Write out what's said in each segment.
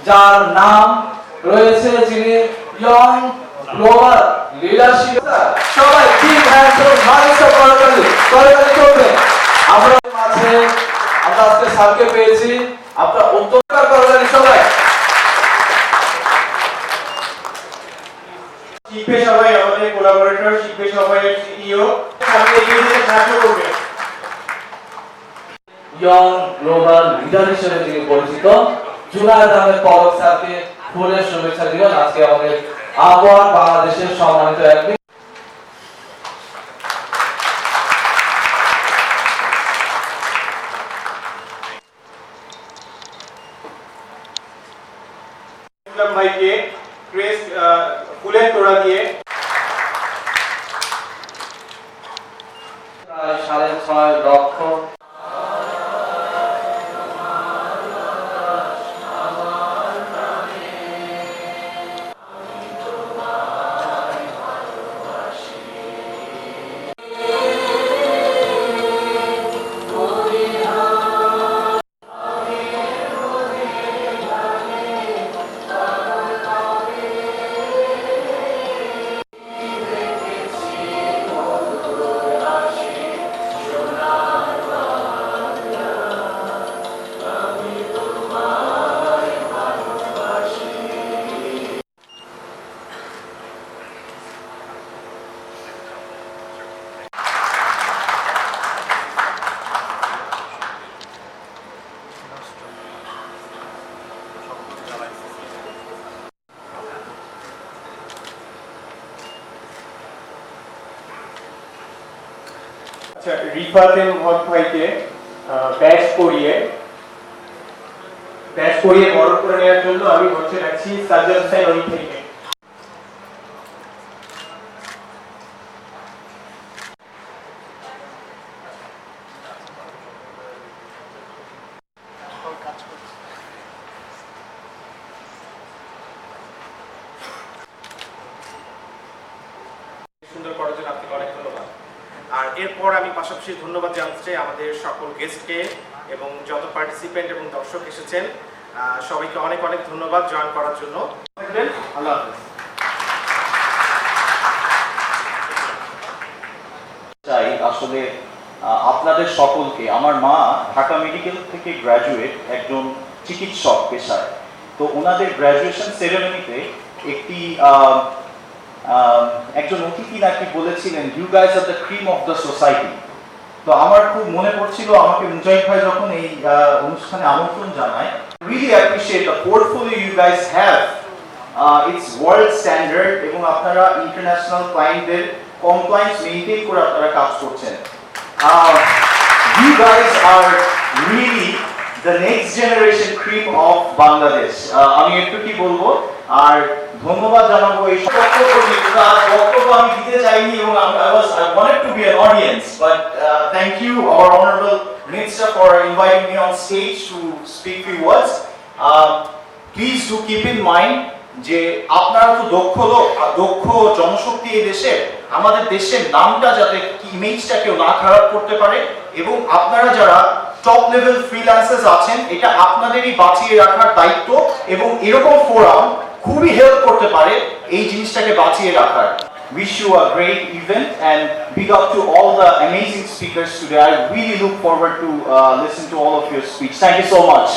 যার নাম রয়েছে, যিনি ইয়ং গ্লোবাল লিডারশিপ। সবাই বিগ হ্যান্ডস ও মাইন্ডস করতালি করবে। আমরা মাঝে আমরা আজকে স্যারকে পেয়েছি, আপনারা উত্তরকার করবেন সবাই। শিল্পী সবাই আমাদের কোলাবোরেটর, শিল্পী সবাই সিইও সামনে এগিয়ে যেতে সাহায্য করবে। ইয়ং গ্লোবাল লিডার হিসেবে যিনি পরিচিত জুনায়েদ আহমেদ পলক স্যারকে ফুলের শুভেচ্ছা দিবেন। আজকে আমাদের আবহাওয়া বাংলাদেশের সম্মানিত একদিন। ভাইকে ক্রেস্ট ফুলের তোড়া দিয়ে প্রায় 6.5 লক্ষ রিফাত এম হক ভাইকে ব্যাচ করিয়ে বড় করে নেওয়ার জন্য আমি হচ্ছে রাখছি সাজ্জাদ হোসেন অনিক ভাইকে। সুন্দর করার জন্য আপনাকে অনেক ধন্যবাদ। আর এরপর আমি পাশাপাশি ধন্যবাদ জানাতে চাই আমাদের সকল গেস্টকে এবং যত পার্টিসিপেন্ট এবং দর্শক এসেছেন সবাইকে অনেক অনেক ধন্যবাদ জয়েন করার জন্য। আল্লাহ হাফেজ। চাই আসলে আপনাদের সকলকে, আমার মা ঢাকা মেডিকেল থেকে গ্র্যাজুয়েট, একজন চিকিৎসক পেশায়, তো ওনাদের গ্র্যাজুয়েশন সেরেমনিতে একটি একজন অতিথি নাকি বলেছিলেন, you guys are the cream of the society. তো আমার খুব মনে পড়ছিল আমাকে মুজাহিদ ভাই যখন এই অনুষ্ঠানে আমন্ত্রণ জানায়, really appreciate the portfolio you guys have. It's world standard এবং আপনারা ইন্টারন্যাশনাল ক্লায়েন্টদের কমপ্লায়েন্স মেইনটেইন করে আপনারা কাজ করছেন। You guys are really the next generation cream of Bangladesh. আমি একটু কি বলবো, আর ধন্যবাদ জানাবো এই বক্তব্য আমি দিতে চাইনি এবং I wanted to be an audience, but thank you our honorable minister for inviting me on stage to speak few words. Please do keep in mind যে আপনারা তো দক্ষ জনশক্তি এই দেশে, আমাদের দেশের নামটা যাতে ইমেজটা কেউ না খারাপ করতে পারে, এবং আপনারা যারা টপ লেভেল ফ্রিল্যান্সার্স আছেন এটা আপনাদেরই বাঁচিয়ে রাখার দায়িত্ব, এবং এরকম ফোরাম খুবই হেল্প করতে পারে এই জিনিসটাকে বাঁচিয়ে রাখার। Wish you a great event and big up to all the amazing speakers today. I really look forward to listen to all of your speech. Thank you so much.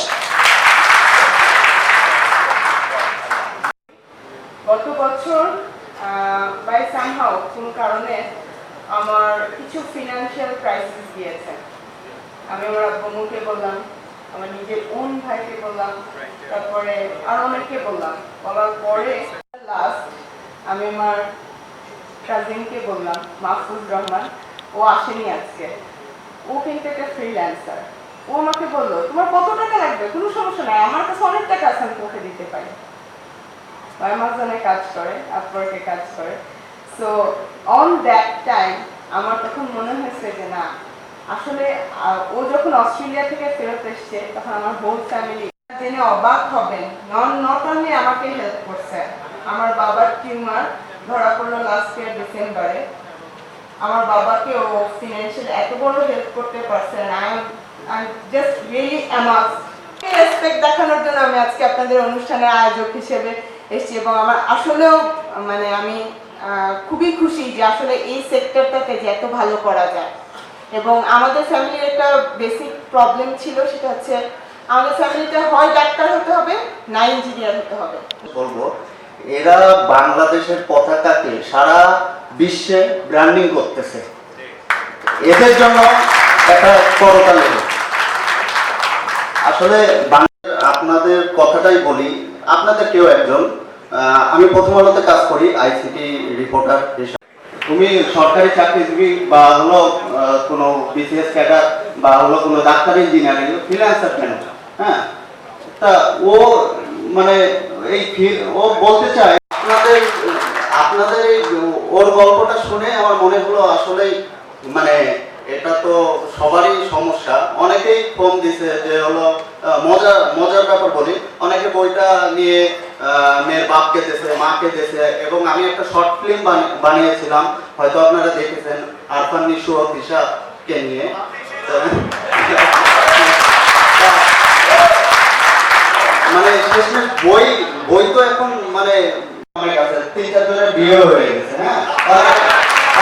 গত বছর by somehow কোনো কারণে আমার কিছু financial crisis গিয়েছে। আমি আমার আব্বুকে বললাম, আমার নিজের ওন ভাইকে বললাম, তারপরে আর অনেককে বললাম। বলার পরে লাস্ট আমি আমার কাজিনকে বললাম, মাহফুজ রহমান, ও আসেনি আজকে, ও কিন্তু একটা ফ্রিল্যান্সার। ও আমাকে বললো, তোমার কত টাকা লাগবে? কোনো সমস্যা নাই, আমার কাছে অনেক টাকা আছে, আমি তোকে দিতে পারি। অ্যামাজনে কাজ করে, আপওয়ার্কে কাজ করে। সো অন দ্যাট টাইম আমার তখন মনে হয়েছে যে না, আসলে ও যখন অস্ট্রেলিয়া থেকে ফেরত এসছে তখন আমার হোল ফ্যামিলি জেনে অবাক হবেন, নট অনলি আমাকে হেল্প করছে। আমার বাবার টিউমার ধরা পড়লো লাস্ট ইয়ার ডিসেম্বরে। আমার বাবাকে ও ফিনান্সিয়াল এত বড় হেল্প করতে পারছে। I am just really amazed respect দেখানোর জন্য আমি আজকে আপনাদের অনুষ্ঠানের আয়োজক হিসেবে এসেছি এবং আমার আসলেও মানে আমি খুবই খুশি যে আসলে এই সেক্টরটাতে যে এত ভালো করা যায়। এবং আমাদের ফ্যামিলির একটা বেসিক প্রবলেম ছিল, সেটা হচ্ছে আমাদের ফ্যামিলিতে হয় ডাক্তার হতে হবে না ইঞ্জিনিয়ার হতে হবে। বলবো এরা বাংলাদেশের পতাকাকে সারা বিশ্বে ব্র্যান্ডিং করতেছে, এদের জন্য একটা করতালি। আসলে আপনাদের কথাটাই বলি, আপনাদের কেউ একজন, আমি প্রথম আলোতে কাজ করি আইসিটি রিপোর্টার হিসেবে। তুমি সরকারি চাকরিজীবী বা হলো কোনো বিসিএস ক্যাডার বা হলো কোনো ডাক্তার ইঞ্জিনিয়ারিং ফ্রিল্যান্সার কেন? হ্যাঁ, তা ও মানে ও বলতে চায় আপনাদের এই ওর গল্পটা শুনে আমার মনে হলো আসলেই মানে এটা তো সবারই সমস্যা। অনেকেই ফোন দিছে যে হলো মজার ব্যাপার বলি, অনেকে বইটা নিয়ে মেয়ের বাপকে দিয়েছে, মাকে দিয়েছে, এবং আমি একটা শর্ট ফিল্ম বানিয়েছিলাম, হয়তো আপনারা দেখেছেন, আরফান নিশু ও দিশাকে নিয়ে। মানে শেষমেশ বই তো এখন মানে আমার কাছে 3-4 জনের বিয়ে হয়ে গেছে। হ্যাঁ,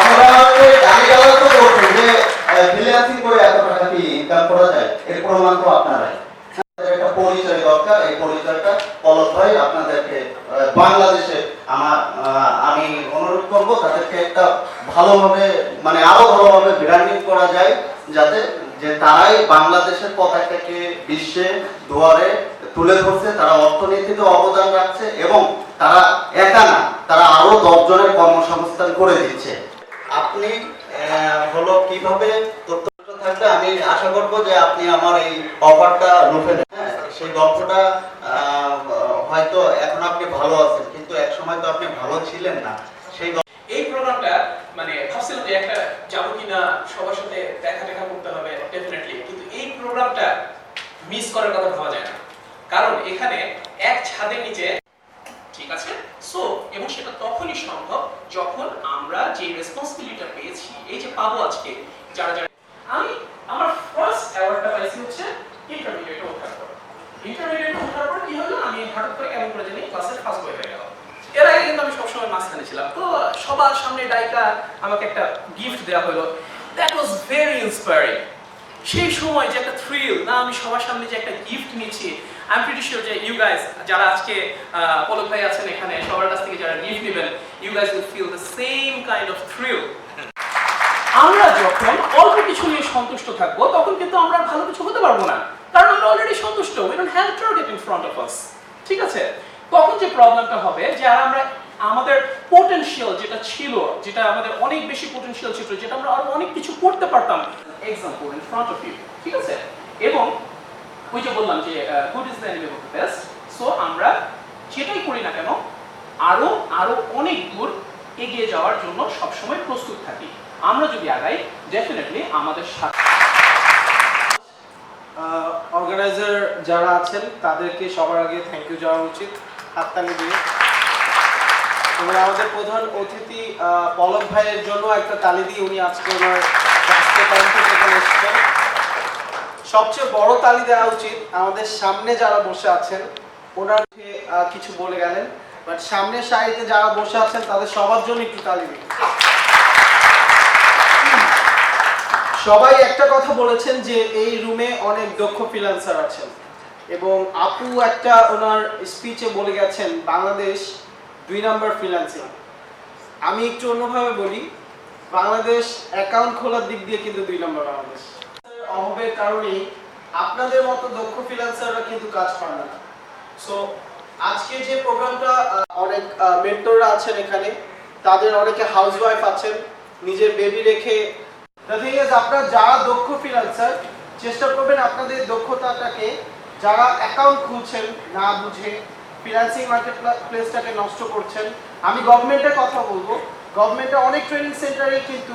আমরা গালিগালাজ তো করছি যে ফ্রিল্যান্সিং করে এত টাকা কি ইনকাম করা যায়, এর প্রমাণ তো আপনারাই। একটা পরিচয় দরকার, এই পরিচয়টা পলক ভাই আপনাদেরকে বাংলাদেশে আমি অনুরোধ করব তাদেরকে একটা ভালোভাবে মানে আরো ভালোভাবে ব্র্যান্ডিং করা যায়, যাতে যে তারাই বাংলাদেশের পতাকাকে বিশ্বে দুয়ারে তুলে ধরছে, তারা অর্থনীতিতে অবদান রাখছে এবং তারা একা না, তারা আরো 10 জনের কর্মসংস্থান করে দিচ্ছে। আপনি হলো কিভাবে তথ্য থাকবে, আমি আশা করব যে আপনি আমার এই অফারটা রূপে নেন। সেই গল্পটা হয়তো এখন আপনি ভালো আছেন, কিন্তু এক সময় তো আপনি ভালো ছিলেন না। এই প্রোগ্রামটা মানে ভাবছিলাম যে একটা যাবো কিনা, সবার সাথে দেখা করতে হবে ডেফিনেটলি, কিন্তু এই প্রোগ্রামটা মিস করার কথা ভাবা যায় না, কারণ এখানে এক ছাদের নিচে, ঠিক আছে, সো এবং সেটা তখনই সম্ভব যখন আমরা যে রেসপন্সিবিলিটিটা পেয়েছি, এই যে পাবো আজকে যারা আমি আমার ফার্স্ট অ্যাওয়ার্ডটা পাইছি হচ্ছে ইন্টারমিডিয়েটে ওঠার পর। ইন্টারমিডিয়েটে ওঠার পর কি হলো, আমি হঠাৎ করে কেমন করে জানি ক্লাসের ফার্স্ট বয় হয়ে গেলাম। এর আগে কিন্তু আমি সবসময় মাঝখানে ছিলাম, তো সবার সামনে ডাইকা আমাকে একটা গিফট দেওয়া হলো। That was very inspiring. সেই সময় যে একটা থ্রিল, না আমি সবার সামনে যে একটা গিফট নিচ্ছি, আই এম প্রিটি শিওর যে ইউ গাইজ যারা আজকে পলক ভাই আছেন এখানে, সবার কাছ থেকে যারা গিফট নেবেন, you guys will feel the same kind of thrill. আমরা যখন অল্প কিছু নিয়ে সন্তুষ্ট থাকবো, তখন কিন্তু আমরা ভালো কিছু হতে পারবো না, কারণ আমরা অলরেডি সন্তুষ্ট। We don't have target in front of us, ঠিক আছে? তখন যে প্রবলেমটা হবে যে আমরা আমাদের পোটেনশিয়াল যেটা ছিল, যেটা আমাদের অনেক বেশি পোটেনশিয়াল ছিল, যেটা আমরা আরো অনেক কিছু করতে পারতাম, example in front of you, ঠিক আছে? এবং ওই যে বললাম যে good is the enemy of the best. So আমরা যেটাই করি না কেন আরো অনেক দূর এগিয়ে যাওয়ার জন্য সবসময় প্রস্তুত থাকি। আমরা যদি আগাই, ডেফিনেটলি আমাদের সাথে। অর্গানাইজার যারা আছেন তাদেরকে সবার আগে থ্যাংক ইউ যাওয়া উচিত, হাততালি দিয়ে। এবং আমাদের প্রধান অতিথি পলক ভাইয়ের জন্য একটা তালি দিয়ে, উনি আজকে ওনার এসেছেন। সবচেয়ে বড় তালি দেওয়া উচিত আমাদের সামনে যারা বসে আছেন, ওনার কিছু বলে গেলেন, বাট সামনের সারিতে যারা বসে আছেন তাদের সবার জন্য একটু তালি দিন। সবাই একটা কথা বলেছেন যে এই রুমে অনেক দক্ষ ফ্রিল্যান্সার আছেন, এবং আপু একটা ওনার স্পিচে বলে গেছেন বাংলাদেশ 2 নম্বর ফ্রিল্যান্সিং। আমি একটু অন্যভাবে বলি, বাংলাদেশ অ্যাকাউন্ট খোলার দিক দিয়ে কিন্তু 2 নম্বর বাংলাদেশ। অভাবের কারণেই আপনাদের মতো দক্ষ ফ্রিল্যান্সাররা কিন্তু কাজ পান না। সো আজকে যে প্রোগ্রামটা, অনেক মেন্টররা আছেন এখানে, তাদের অনেকে হাউসওয়াইফ আছেন, নিজের বেবি রেখে। দ্য থিং ইজ, আপনারা যারা দক্ষ ফ্রিল্যান্সার, চেষ্টা করবেন আপনাদের দক্ষতাটাকে, যারা অ্যাকাউন্ট খুলছেন না বুঝে ফ্রিল্যান্সিং মার্কেট প্লেসটাকে নষ্ট করছেন। আমি গভর্নমেন্টের কথা বলবো, গভর্নমেন্টে অনেক ট্রেনিং সেন্টারে কিন্তু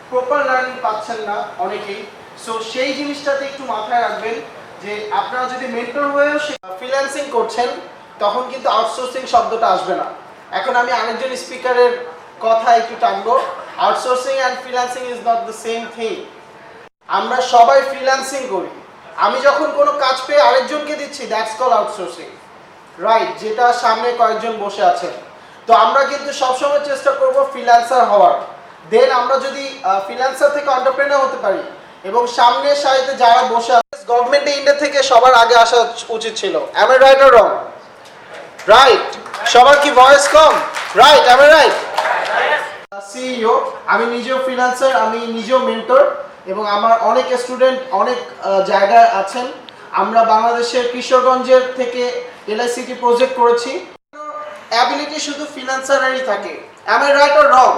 প্রপার লার্নিং পাচ্ছেন না অনেকেই। সো সেই জিনিসটাতে একটু মাথায় রাখবেন যে আপনারা যদি মেন্টর হয়েও ফ্রিল্যান্সিং করছেন, তখন কিন্তু আউটসোর্সিং শব্দটা আসবে না। এখন আমি আরেকজন স্পিকারের কথা একটু টানবো, outsourcing and freelancing is not the same thing. আমরা সবাই ফ্রিল্যান্সিং করি, আমি যখন কোনো কাজ পেয়ে আরেকজনকে দিচ্ছি, দ্যাটস কল আউটসোর্সিং, রাইট? যেটা সামনে কয়েকজন বসে আছেন। তো আমরা কিন্তু সবসময় চেষ্টা করব ফ্রিল্যান্সার হওয়ার। দেন আমরা যদি ফ্রিল্যান্সার থেকে এন্টারপ্রেনার হতে পারি এবং সামনে সারিতে যারা বসে আছে, গভর্নমেন্ট ইন্ডিয়া থেকে সবার আগে আসা উচিত ছিল। অ্যাম I right or wrong? Right. সবার কি voice com? Right, am I right? CEO, আমি নিজেও ফ্রিল্যান্সার, আমি নিজেও মেন্টর এবং আমার অনেক স্টুডেন্ট অনেক জায়গায় আছেন। আমরা বাংলাদেশের কিশোরগঞ্জের থেকে এলআইসিটি প্রজেক্ট করেছি। অ্যাবিলিটি শুধু ফ্রিল্যান্সারেরই থাকে। Am I right or wrong?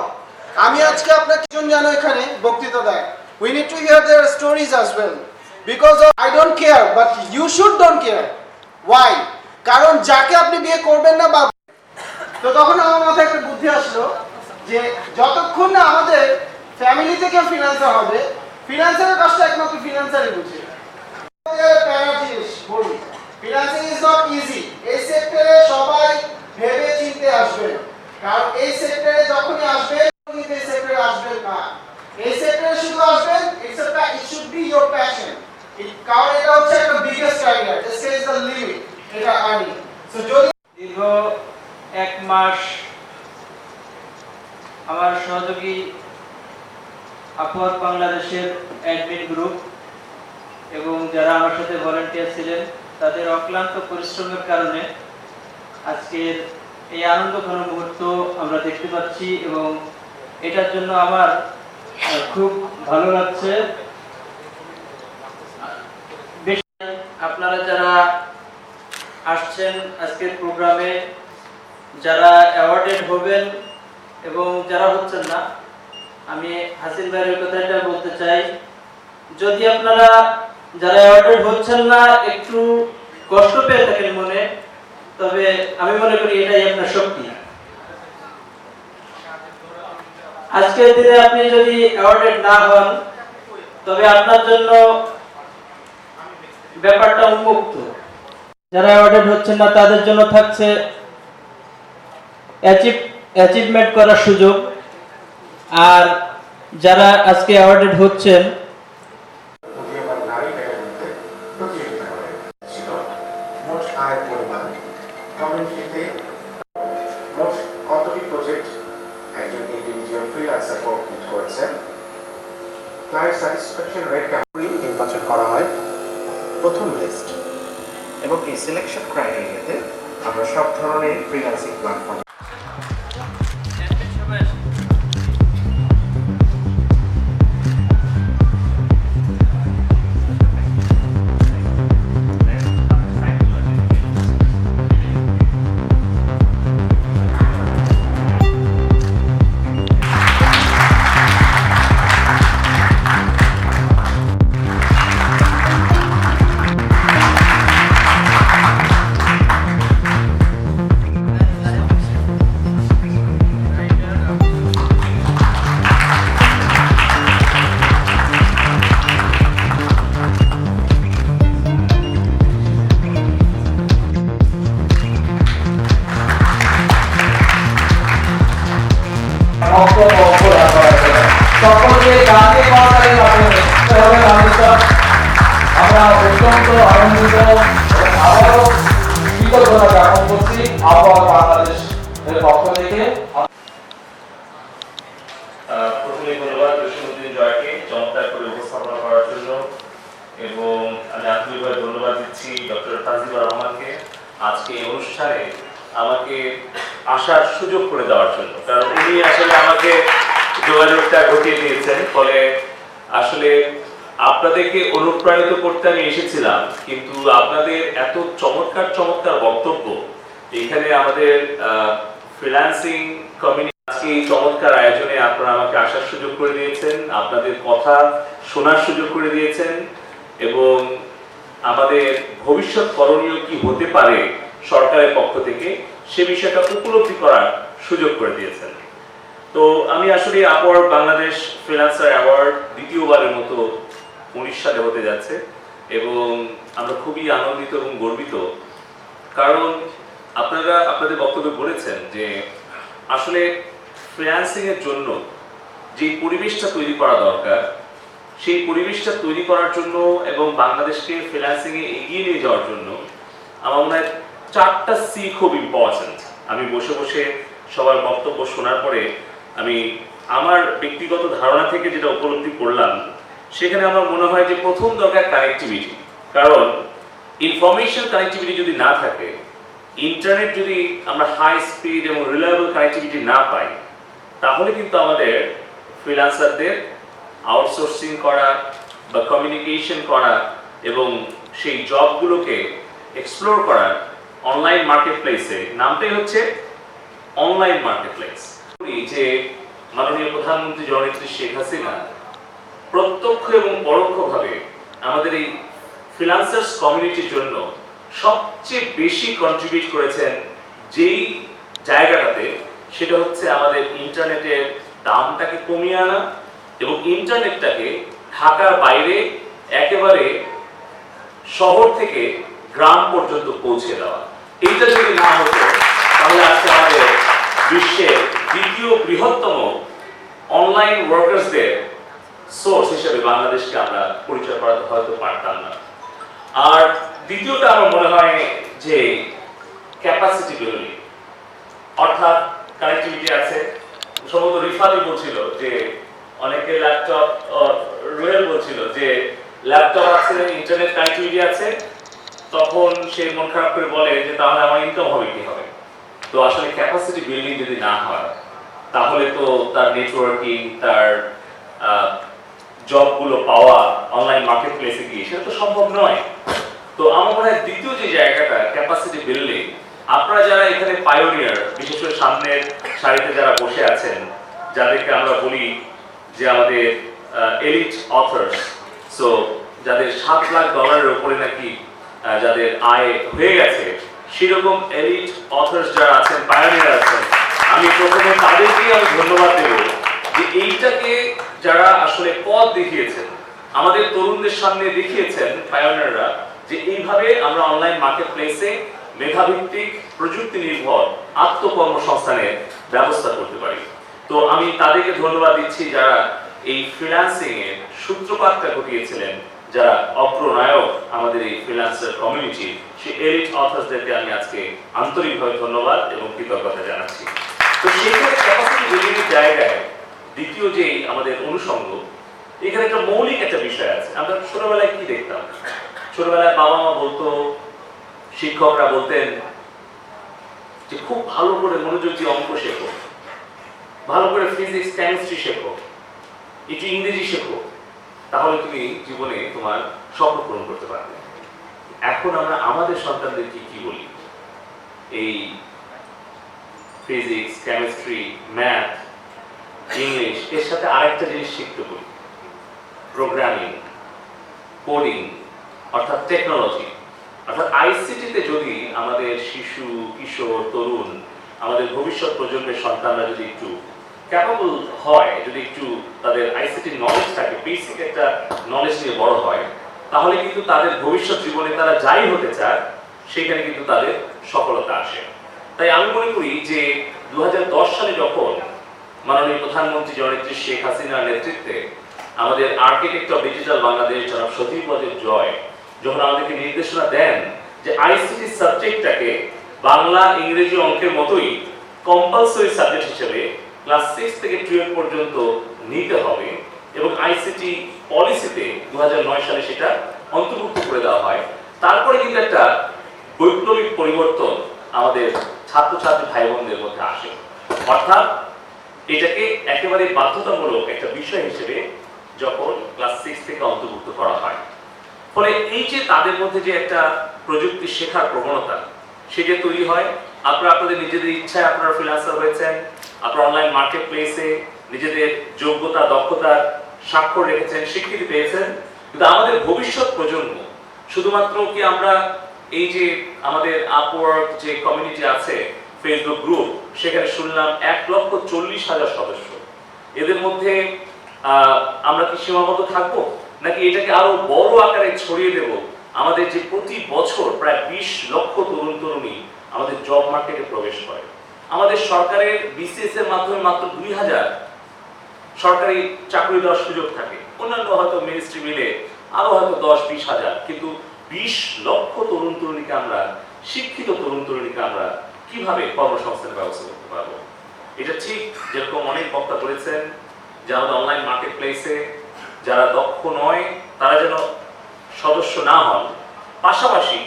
আমি আজকে আপনাকে জন জানো এখানে বক্তৃতা দেয়। We need to hear their stories as well, because I don't care but you should don't care. Why? কারণ যাকে আপনি বিয়ে করবেন না বা, তো তখন আমার মাথায় একটা বুদ্ধি আসলো যে যতক্ষণ না আমাদের ফ্যামিলি থেকে ফ্রিল্যান্সার হবে, ফ্রিল্যান্সারের কাজটা একমাত্র ফ্রিল্যান্সারই বুঝে। বলি, ফ্রিল্যান্সিং ইজ নট ইজি। এই সেক্টরে সবাই ভেবে চিন্তে আসবে, কারণ এই সেক্টরে যখনই আসবেন এই সেক্টরে আসবেন না। এই সেক্টরে শুধু আসবেন, it should be your passion. কারণ এটা হচ্ছে একটা biggest career, the sky is the limit, এটা আর্নিং। সো যদি দীর্ঘ 1 মাস আমার সহযোগী আপওয়ার বাংলাদেশের অ্যাডমিন গ্রুপ এবং যারা আমার সাথে ভলান্টিয়ার ছিলেন, তাদের অক্লান্ত পরিশ্রমের কারণে আজকের এই আনন্দঘন মুহূর্ত আমরা দেখতে পাচ্ছি এবং এটার জন্য আমার খুব ভালো লাগছে। আপনারা যারা আসছেন আজকের প্রোগ্রামে, যারা অ্যাওয়ার্ডেড হবেন এবং যারা হচ্ছেন না, আমি হাসিন ভাইয়ের কথাটা বলতে চাই, যদি আপনারা যারা অ্যাওয়ার্ডেড হচ্ছেন না একটু কষ্ট পেয়ে থাকেন মনে, তবে আমি মনে করি এটাই আপনার শক্তি। আজকের দিনে আপনি যদি অ্যাওয়ার্ডেড না হন, তবে আপনার জন্য ব্যাপারটা উন্মুক্ত। যারা অ্যাওয়ার্ডেড হচ্ছেন না তাদের জন্য থাকছে অ্যাচিভমেন্ট করার সুযোগ, আর যারা আজকে অ্যাওয়ার্ডেড হচ্ছেন প্রতিযোগিতা ছিল মোট আয় পরিমাণ কমিউনিটিতে মোট কতটি প্রজেক্ট একজন ইন্ডিভিজুয়াল ফ্রিল্যান্সার কমপ্লিট করেছেন। ক্লায়েন্ট স্যাটিসফ্যাকশন রেট নির্বাচন করা হয় প্রথম লিস্ট, এবং এই সিলেকশন ক্রাইটেরিয়াতে আমরা সব ধরনের ফ্রিল্যান্সিং প্ল্যাটফর্ম সকলকে গানে করতালি আমরা অত্যন্ত আনন্দিত এবং আবারও কৃতজ্ঞতা জ্ঞাপন করছি আবহাওয়া বাংলাদেশ এর পক্ষ থেকে। প্রথমে ধন্যবাদ জসীমউদ্দিন জয়কে চমৎকার করে উপস্থাপনা করার জন্য, এবং আমি আন্তরিকভাবে ধন্যবাদ দিচ্ছি ডক্টর তাজিবুর রহমানকে আজকে এই অনুষ্ঠানে আমাকে আসার সুযোগ করে দেওয়ার জন্য, কারণ উনি আসলে আমাকে যোগাযোগটা ঘটিয়ে দিয়েছেন। ফলে আসলে আপনাদেরকে অনুপ্রাণিত করতে আমি এসেছিলাম, কিন্তু আপনাদের এত চমৎকার চমৎকার বক্তব্য এখানে আমাদের ফ্রিল্যান্সিং কমিউনিটি আজকে এই চমৎকার আয়োজনে আপনারা আমাকে আসার সুযোগ করে দিয়েছেন, আপনাদের কথা শোনার সুযোগ করে দিয়েছেন, এবং আমাদের ভবিষ্যৎ করণীয় কি হতে পারে সরকারের পক্ষ থেকে সে বিষয়টা উপলব্ধি করার সুযোগ করে দিয়েছেন। তো আমি আসলে আপওয়ার বাংলাদেশ ফ্রিল্যান্সার অ্যাওয়ার্ড দ্বিতীয়বারের মতো 19 সালে হতে যাচ্ছে, এবং আমরা খুবই আনন্দিত এবং গর্বিত, কারণ আপনারা আপনাদের বক্তব্যে বলেছেন যে আসলে ফ্রিল্যান্সিং এর জন্য যে পরিবেশটা তৈরি করা দরকার সেই পরিবেশটা তৈরি করার জন্য এবং বাংলাদেশকে ফ্রিল্যান্সিংয়ে এগিয়ে নিয়ে যাওয়ার জন্য আমার মনে হয় 4টা সি খুব ইম্পর্টেন্ট। আমি বসে বসে সবার বক্তব্য শোনার পরে আমি আমার ব্যক্তিগত ধারণা থেকে যেটা উপলব্ধি করলাম, সেখানে আমার মনে হয় যে প্রথম দরকার কানেক্টিভিটি। কারণ ইনফরমেশন কানেক্টিভিটি যদি না থাকে, ইন্টারনেট যদি আমরা হাই স্পিড এবং রিলায়েবল কানেক্টিভিটি না পাই, তাহলে কিন্তু আমাদের ফ্রিল্যান্সারদের আউটসোর্সিং করা বা কমিউনিকেশন করা এবং সেই জবগুলোকে এক্সপ্লোর করার অনলাইন মার্কেট প্লেসে, নামটাই হচ্ছে অনলাইন মার্কেট প্লেস। যে মাননীয় প্রধানমন্ত্রী জননেত্রী শেখ হাসিনা প্রত্যক্ষ এবং পরোক্ষভাবে আমাদের এই ফ্রিল্যান্সার্স কমিউনিটির জন্য সবচেয়ে বেশি কন্ট্রিবিউট করেছেন যেই জায়গাটাতে, সেটা হচ্ছে আমাদের ইন্টারনেটের দামটাকে কমিয়ে আনা এবং ইন্টারনেটটাকে ঢাকার বাইরে একেবারে শহর থেকে গ্রাম পর্যন্ত পৌঁছে দেওয়া। এইটা যদি না হতো তাহলে আজকে আমাদের বিশ্বের দ্বিতীয় বৃহত্তম অনলাইন ওয়ার্কার্সদের সোর্স হিসেবে বাংলাদেশকে আমরা পরিচয় করাতে হয়তো পারতাম না। আর দ্বিতীয়টা আমার মনে হয় যে ক্যাপাসিটি বিল্ডিং, অর্থাৎ কানেক্টিভিটি আছে। সম্ভবত রিফাতি বলছিল যে অনেকে ল্যাপটপ, রুয়েল বলছিল যে ল্যাপটপ আছে, ইন্টারনেট কানেক্টিভিটি আছে, তখন সে মন খারাপ করে বলে যে তাহলে আমার ইনকাম হবে কি হবে। তো আসলে ক্যাপাসিটি বিল্ডিং যদি না হয়, তাহলে তো তার নেটওয়ার্কিং, তার জবগুলো পাওয়া অনলাইন মার্কেট প্লেসে গিয়ে সেটা তো সম্ভব নয়। তো আমার মনে হয় দ্বিতীয় যে জায়গাটা ক্যাপাসিটি বিল্ডিং, আপনারা যারা এখানে পায়োনিয়ার, বিশেষ করে সামনের সারিতে যারা বসে আছেন, যাদেরকে আমরা বলি যে আমাদের এলিট অথার্স, সো যাদের $7 লাখ উপরে নাকি যাদের আয় হয়ে গেছে, সেরকম এলিট অথার্স যারা আছেন, পায়োনিয়ার আছেন, আমি প্রথমে তাদেরকেই আমি ধন্যবাদ দেব যে এইটাকে যারা আসলে পথ দেখিয়েছেন, আমাদের তরুণদের সামনে দেখিয়েছেন পায়োনিয়াররা, যে এইভাবে আমরা অনলাইন মার্কেট প্লেসে মেধাভিত্তিক প্রযুক্তি নির্ভর আত্মকর্মসংস্থানের ব্যবস্থা করতে পারি। তো আমি তাদেরকে ধন্যবাদ দিচ্ছি যারা এই ফ্রিল্যান্সিং এর সূত্রপাতটা ঘটিয়েছিলেন, যারা অগ্রনায়ক আমাদের এই ফ্রিল্যান্সার কমিউনিটি, সেই এলিট অথার্সদেরকে আমি আজকে আন্তরিকভাবে ধন্যবাদ এবং কৃতজ্ঞতা জানাচ্ছি। তো সেইখানে ক্যাপাসিটি বিল্ডিংয়ের জায়গায় দ্বিতীয় যে আমাদের অনুষঙ্গ, এখানে একটা মৌলিক একটা বিষয় আছে। আমরা ছোটবেলায় কি দেখতাম? ছোটবেলায় বাবা মা বলতো, শিক্ষকরা বলতেন যে খুব ভালো করে মনোযোগ দিয়ে অঙ্ক শেখো, ভালো করে ফিজিক্স কেমিস্ট্রি শেখো, একটু ইংরেজি শেখো, তাহলে তুমি জীবনে তোমার স্বপ্ন পূরণ করতে পারবে। এখন আমরা আমাদের সন্তানদেরকে কি বলি? এই ফিজিক্স, কেমিস্ট্রি, ম্যাথ, ইংলিশ এর সাথে আরেকটা জিনিস শিখতে বলি, প্রোগ্রামিং, কোডিং, অর্থাৎ টেকনোলজি, অর্থাৎ আইসিটিতে যদি আমাদের শিশু, কিশোর, তরুণ, আমাদের ভবিষ্যৎ প্রজন্মের সন্তানরা যদি একটু ক্যাপাবল হয়, যদি একটু তাদের আইসিটি নলেজ থাকে, বেসিক একটা নলেজ নিয়ে বড় হয়, তাহলে কিন্তু তাদের ভবিষ্যৎ জীবনে তারা যাই হতে চায় সেখানে কিন্তু তাদের সফলতা আসে। তাই আমি মনে করি যে 2010 সালে যখন মাননীয় প্রধানমন্ত্রী জননেত্রী শেখ হাসিনার নেতৃত্বে আমাদের আর্কিটেক্ট অফ ডিজিটাল বাংলাদেশ জনাব সতীপদের জয় যখন আমাদেরকে নির্দেশনা দেন যে আইসিটি সাবজেক্টটাকে বাংলা, ইংরেজি, অঙ্কের মতোই কম্পালসরি সাবজেক্ট হিসেবে ক্লাস 6 থেকে 12 পর্যন্ত নিতে হবে এবং আইসিটি পলিসিতে 2009 সালে সেটা অন্তর্ভুক্ত করে দেওয়া হয়, তারপরে কিন্তু একটা বৈপ্লবিক পরিবর্তন আমাদের ছাত্রছাত্রী ভাই বোনদের মধ্যে আসে। অর্থাৎ এটাকে একেবারে বাধ্যতামূলক একটা বিষয় হিসেবে যখন ক্লাস 6 থেকে অন্তর্ভুক্ত করা হয়, ফলে এই যে তাদের মধ্যে যে একটা প্রযুক্তি শেখার প্রবণতা সেটা তৈরি হয়। আপনারা আপনাদের নিজেদের ইচ্ছায় আপনারা ফ্রিল্যান্সার হয়েছেন, আপনারা অনলাইন মার্কেট প্লেসে নিজেদের যোগ্যতা, দক্ষতার স্বাক্ষর রেখেছেন, স্বীকৃতি পেয়েছেন। কিন্তু আমাদের ভবিষ্যৎ প্রজন্ম শুধুমাত্র কি আমরা এই যে আমাদের আপওয়ার্ক যে কমিউনিটি আছে, ফেসবুক গ্রুপ, সেখানে শুনলাম 1,40,000 সদস্য, এদের মধ্যে আমরা কি সীমাবদ্ধ থাকবো, নাকি এটাকে আরো বড় আকারে ছড়িয়ে দেব? আমাদের যে প্রতি বছর প্রায় 20 লক্ষ তরুণ তরুণী আমাদের জব মার্কেটে প্রবেশ করে, আমাদের সরকারের বিসিএস এর মাধ্যমে মাত্র 2,000 সরকারি চাকরি দেওয়ার সুযোগ থাকে, অন্যান্য হয়তো মিনিস্ট্রি মিলে আরো হয়তো 10-20 হাজার, কিন্তু 20 লক্ষ তরুণ তরুণীকে আমরা, শিক্ষিত তরুণ তরুণীকে আমরা কিভাবে কর্মসংস্থানের ব্যবস্থা করতে পারবো? এটা ঠিক যেরকম অনেক বক্তা বলেছেন যে আমাদের অনলাইন মার্কেট প্লেসে যারা দক্ষ নয় তারা যেন সদস্য না হন, পাশাপাশি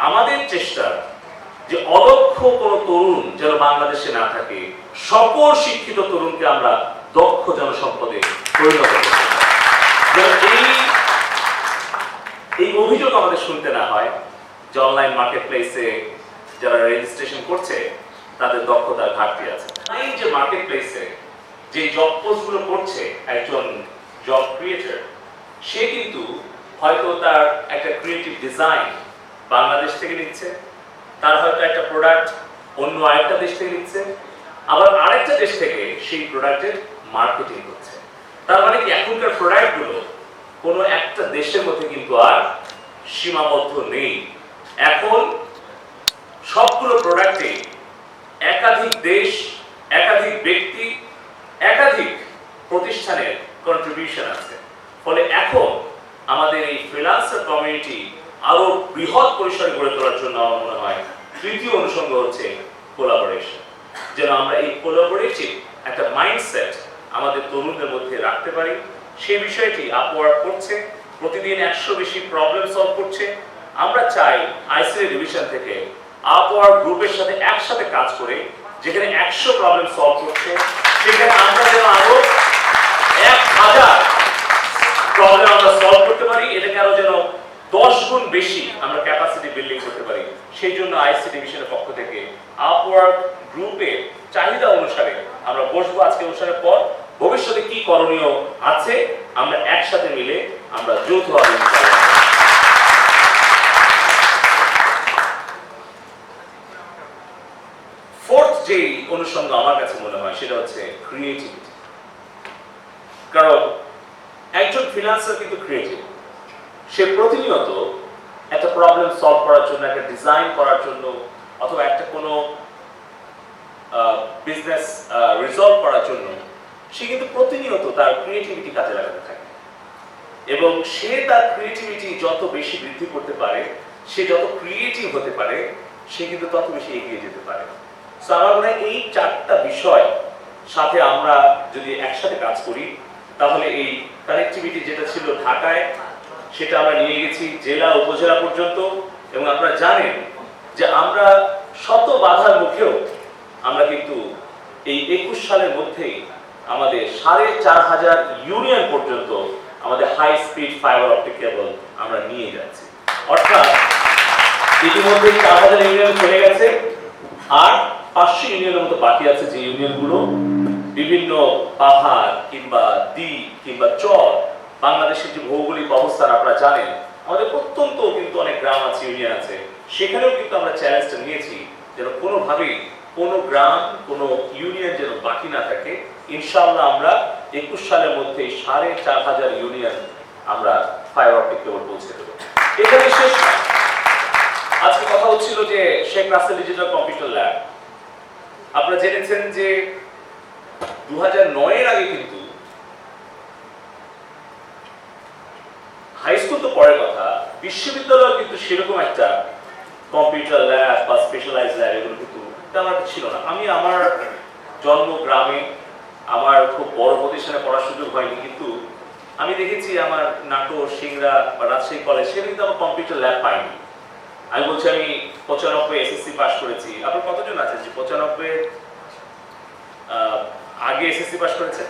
আমাদের চেষ্টা যে অদক্ষ কোনো তরুণ যেন বাংলাদেশে না থাকে, সকল শিক্ষিত তরুণকে আমরা দক্ষ জনসম্পদে পরিণত করতে পারি। এই অভিযোগ আমাদের শুনতে না হয় যে অনলাইন মার্কেট প্লেসে যারা রেজিস্ট্রেশন করছে তাদের দক্ষতার ঘাটতি আছে। এই যে মার্কেট প্লেসে যে জব পোস্টগুলো করছে একজন জব ক্রিয়েটর, সে কিন্তু হয়তো তার একটা ক্রিয়েটিভ ডিজাইন বাংলাদেশ থেকে নিচ্ছে, তার হয়তো একটা প্রোডাক্ট অন্য আরেকটা দেশ থেকে নিচ্ছে, আবার আরেকটা দেশ থেকে সেই প্রোডাক্টের মার্কেটিং হচ্ছে। তার মানে কি এখনকার প্রোডাক্টগুলো কোনো একটা দেশের মধ্যে কিন্তু আর সীমাবদ্ধ নেই। এখন সবগুলো প্রোডাক্টে একাধিক দেশ, একাধিক ব্যক্তি, একাধিক প্রতিষ্ঠানের কন্ট্রিবিউশন আছে। ফলে এখন আমাদের এই ফ্রিল্যান্সার কমিউনিটি আরো বৃহৎ পরিসরে গড়ে তোলার জন্য আমার মনে হয় তৃতীয় অনুষঙ্গ হচ্ছে কোলাবোরেশন। যেন আমরা এই কোলাবোরেটিভ একটা মাইন্ডসেট আমাদের তরুণদের মধ্যে রাখতে পারি, সেই বিষয়টি আপওয়ার্ক করছে। প্রতিদিন 100 বেশি প্রবলেম সলভ করছে। আমরা চাই আইসিএল ডিভিশন থেকে আপওয়ার্ক গ্রুপের সাথে একসাথে কাজ করে যেখানে 100 প্রবলেম সলভ করছে, সেখানে আমরা যেন আরো 1000 প্রবলেম আমরা সলভ করতে পারি। এটাকে আরো যেন 10 গুণ বেশি আমরা ক্যাপাসিটি বিল্ডিং করতে পারি। সেই জন্য আইসি ডিভিশনের পক্ষ থেকে আপওয়ার্ক গ্রুপের চাহিদা অনুসারে আমরা বসবো আজকে অনুষ্ঠানের পর। ভবিষ্যতে কি করণীয় আছে আমরা একসাথে মিলে আমরা যৌথভাবে ফোর্থ যে অনুষঙ্গ আমার কাছে মনে হয় সেটা হচ্ছে ক্রিয়েটিভিটি। কারণ একজন ফ্রিল্যান্সার কিন্তু ক্রিয়েটিভ। সে প্রতিনিয়ত একটা প্রবলেম সলভ করার জন্য, একটা ডিজাইন করার জন্য, অথবা একটা কোনো বিজনেস রিজলভ করার জন্য সে কিন্তু প্রতিনিয়ত তার ক্রিয়েটিভিটি কাজে লাগাতে থাকে। এবং সে তার ক্রিয়েটিভিটি যত বেশি বৃদ্ধি করতে পারে, সে যত ক্রিয়েটিভ হতে পারে, সে কিন্তু তত বেশি এগিয়ে যেতে পারে। সো আমার মনে হয় এই 4টা বিষয় সাথে আমরা যদি একসাথে কাজ করি তাহলে এই কানেক্টিভিটি যেটা ছিল ঢাকায় সেটা আমরা নিয়ে গেছি জেলা উপজেলা পর্যন্ত। এবং আপনারা জানেন যে আমরা শত বাধার মুখেও আমরা কিন্তু এই 21 সালের মধ্যেই আমাদের 4500 ইউনিয়ন পর্যন্ত আমাদের high speed fibre optic cable আমরা নিয়ে যাচ্ছি। অর্থাৎ ইতিমধ্যে 4000 ইউনিয়ন চলে গেছে, আর 500 ইউনিয়নের মতো বাকি আছে, যে ইউনিয়নগুলো বিভিন্ন পাহাড় কিংবা দ্বীপ কিংবা চর, বাংলাদেশের যে ভৌগোলিক অবস্থান আপনারা জানেন, আমাদের প্রত্যন্ত কিন্তু অনেক গ্রাম আছে, ইউনিয়ন আছে। সেখানেও কিন্তু আমরা চ্যালেঞ্জটা নিয়েছি যেন কোনোভাবেই কোনো গ্রাম, কোনো ইউনিয়ন যেন বাকি না থাকে। ইনশাআল্লাহ আমরা 21 সালের মধ্যে 4500 ইউনিয়ন আমরা ফাইবার অপটিক কেবল পৌঁছে দেবো। এখানে শেষ না। আজকে কথা হচ্ছিল যে Sheikh Russel digital computer lab. আপনারা জেনেছেন যে 2009 এর আগে কিন্তু হাই স্কুল তো পরের কথা, বিশ্ববিদ্যালয় কিন্তু সেরকম একটা কম্পিউটার ল্যাব বা স্পেশালাইজ ল্যাব এগুলো কিন্তু তেমন ছিল না। আমি আমার জন্ম গ্রামে আমার খুব বড় প্রতিষ্ঠানে পড়ার সুযোগ হয়নি, কিন্তু আমি দেখেছি আমার নাটোর, সিংড়া বা রাজশাহী কলেজ সেখানে কিন্তু আমার কম্পিউটার ল্যাব পাইনি। আমি বলছি আমি 95 এসএসসি পাস করেছি। আপনার কতজন আছেন যে 95 আগে এসএসসি পাস করেছেন?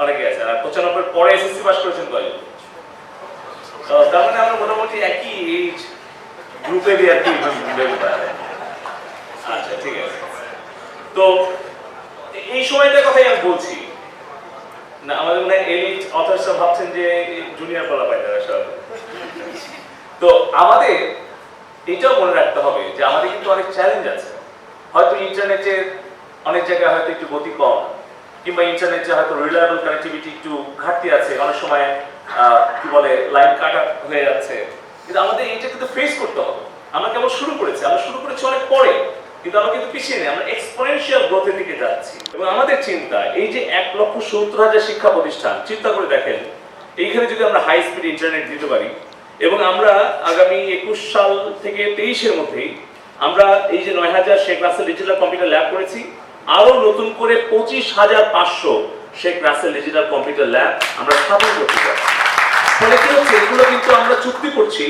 অনেকে আছে। আর 95 পরে এসএসসি পাস করেছেন কয়জন? তো তার মানে আমরা মোটামুটি একই এজ গ্রুপেরই আর কি। আচ্ছা, ঠিক আছে। তো এই সময়টার কথাই আমি বলছি না, আমাদের মনে হয় এলিট অথর্সরা ভাবছেন যে জুনিয়র বলা পায় না সব। তো আমাদের এটাও মনে রাখতে হবে যে আমাদের কিন্তু অনেক চ্যালেঞ্জ আছে। হয়তো ইন্টারনেটের অনেক জায়গায় হয়তো একটু গতি কম, কিংবা ইন্টারনেটে হয়তো রিলায়েবল কানেক্টিভিটি একটু ঘাটতি আছে, অনেক সময় কি বলে লাইন কাটা হয়ে যাচ্ছে। কিন্তু আমাদের এটা কিন্তু ফেস করতে হবে। আমরা কেবল শুরু করেছি, আমরা শুরু করেছি অনেক পরে। কিন্তু আমরা কিন্তু পিছিয়ে নেই, আমরা এক্সপোনেনশিয়াল গ্রোথের দিকে যাচ্ছি। এবং আমাদের চিন্তা এই যে 1,70,000 শিক্ষা প্রতিষ্ঠান, চিন্তা করে দেখেন এইখানে যদি আমরা হাই স্পিড ইন্টারনেট দিতে পারি এবং আমরা আগামী 21 সাল থেকে 23-এর মধ্যেই আমরা এই যে 9,000 Sheikh Russel digital computer lab করেছি, আরো নতুন করে 25,500 Sheikh Russel digital computer lab আমরা স্থাপন করতে যাচ্ছি। ফলে কি হচ্ছে, এগুলো কিন্তু আমরা চুক্তি করছি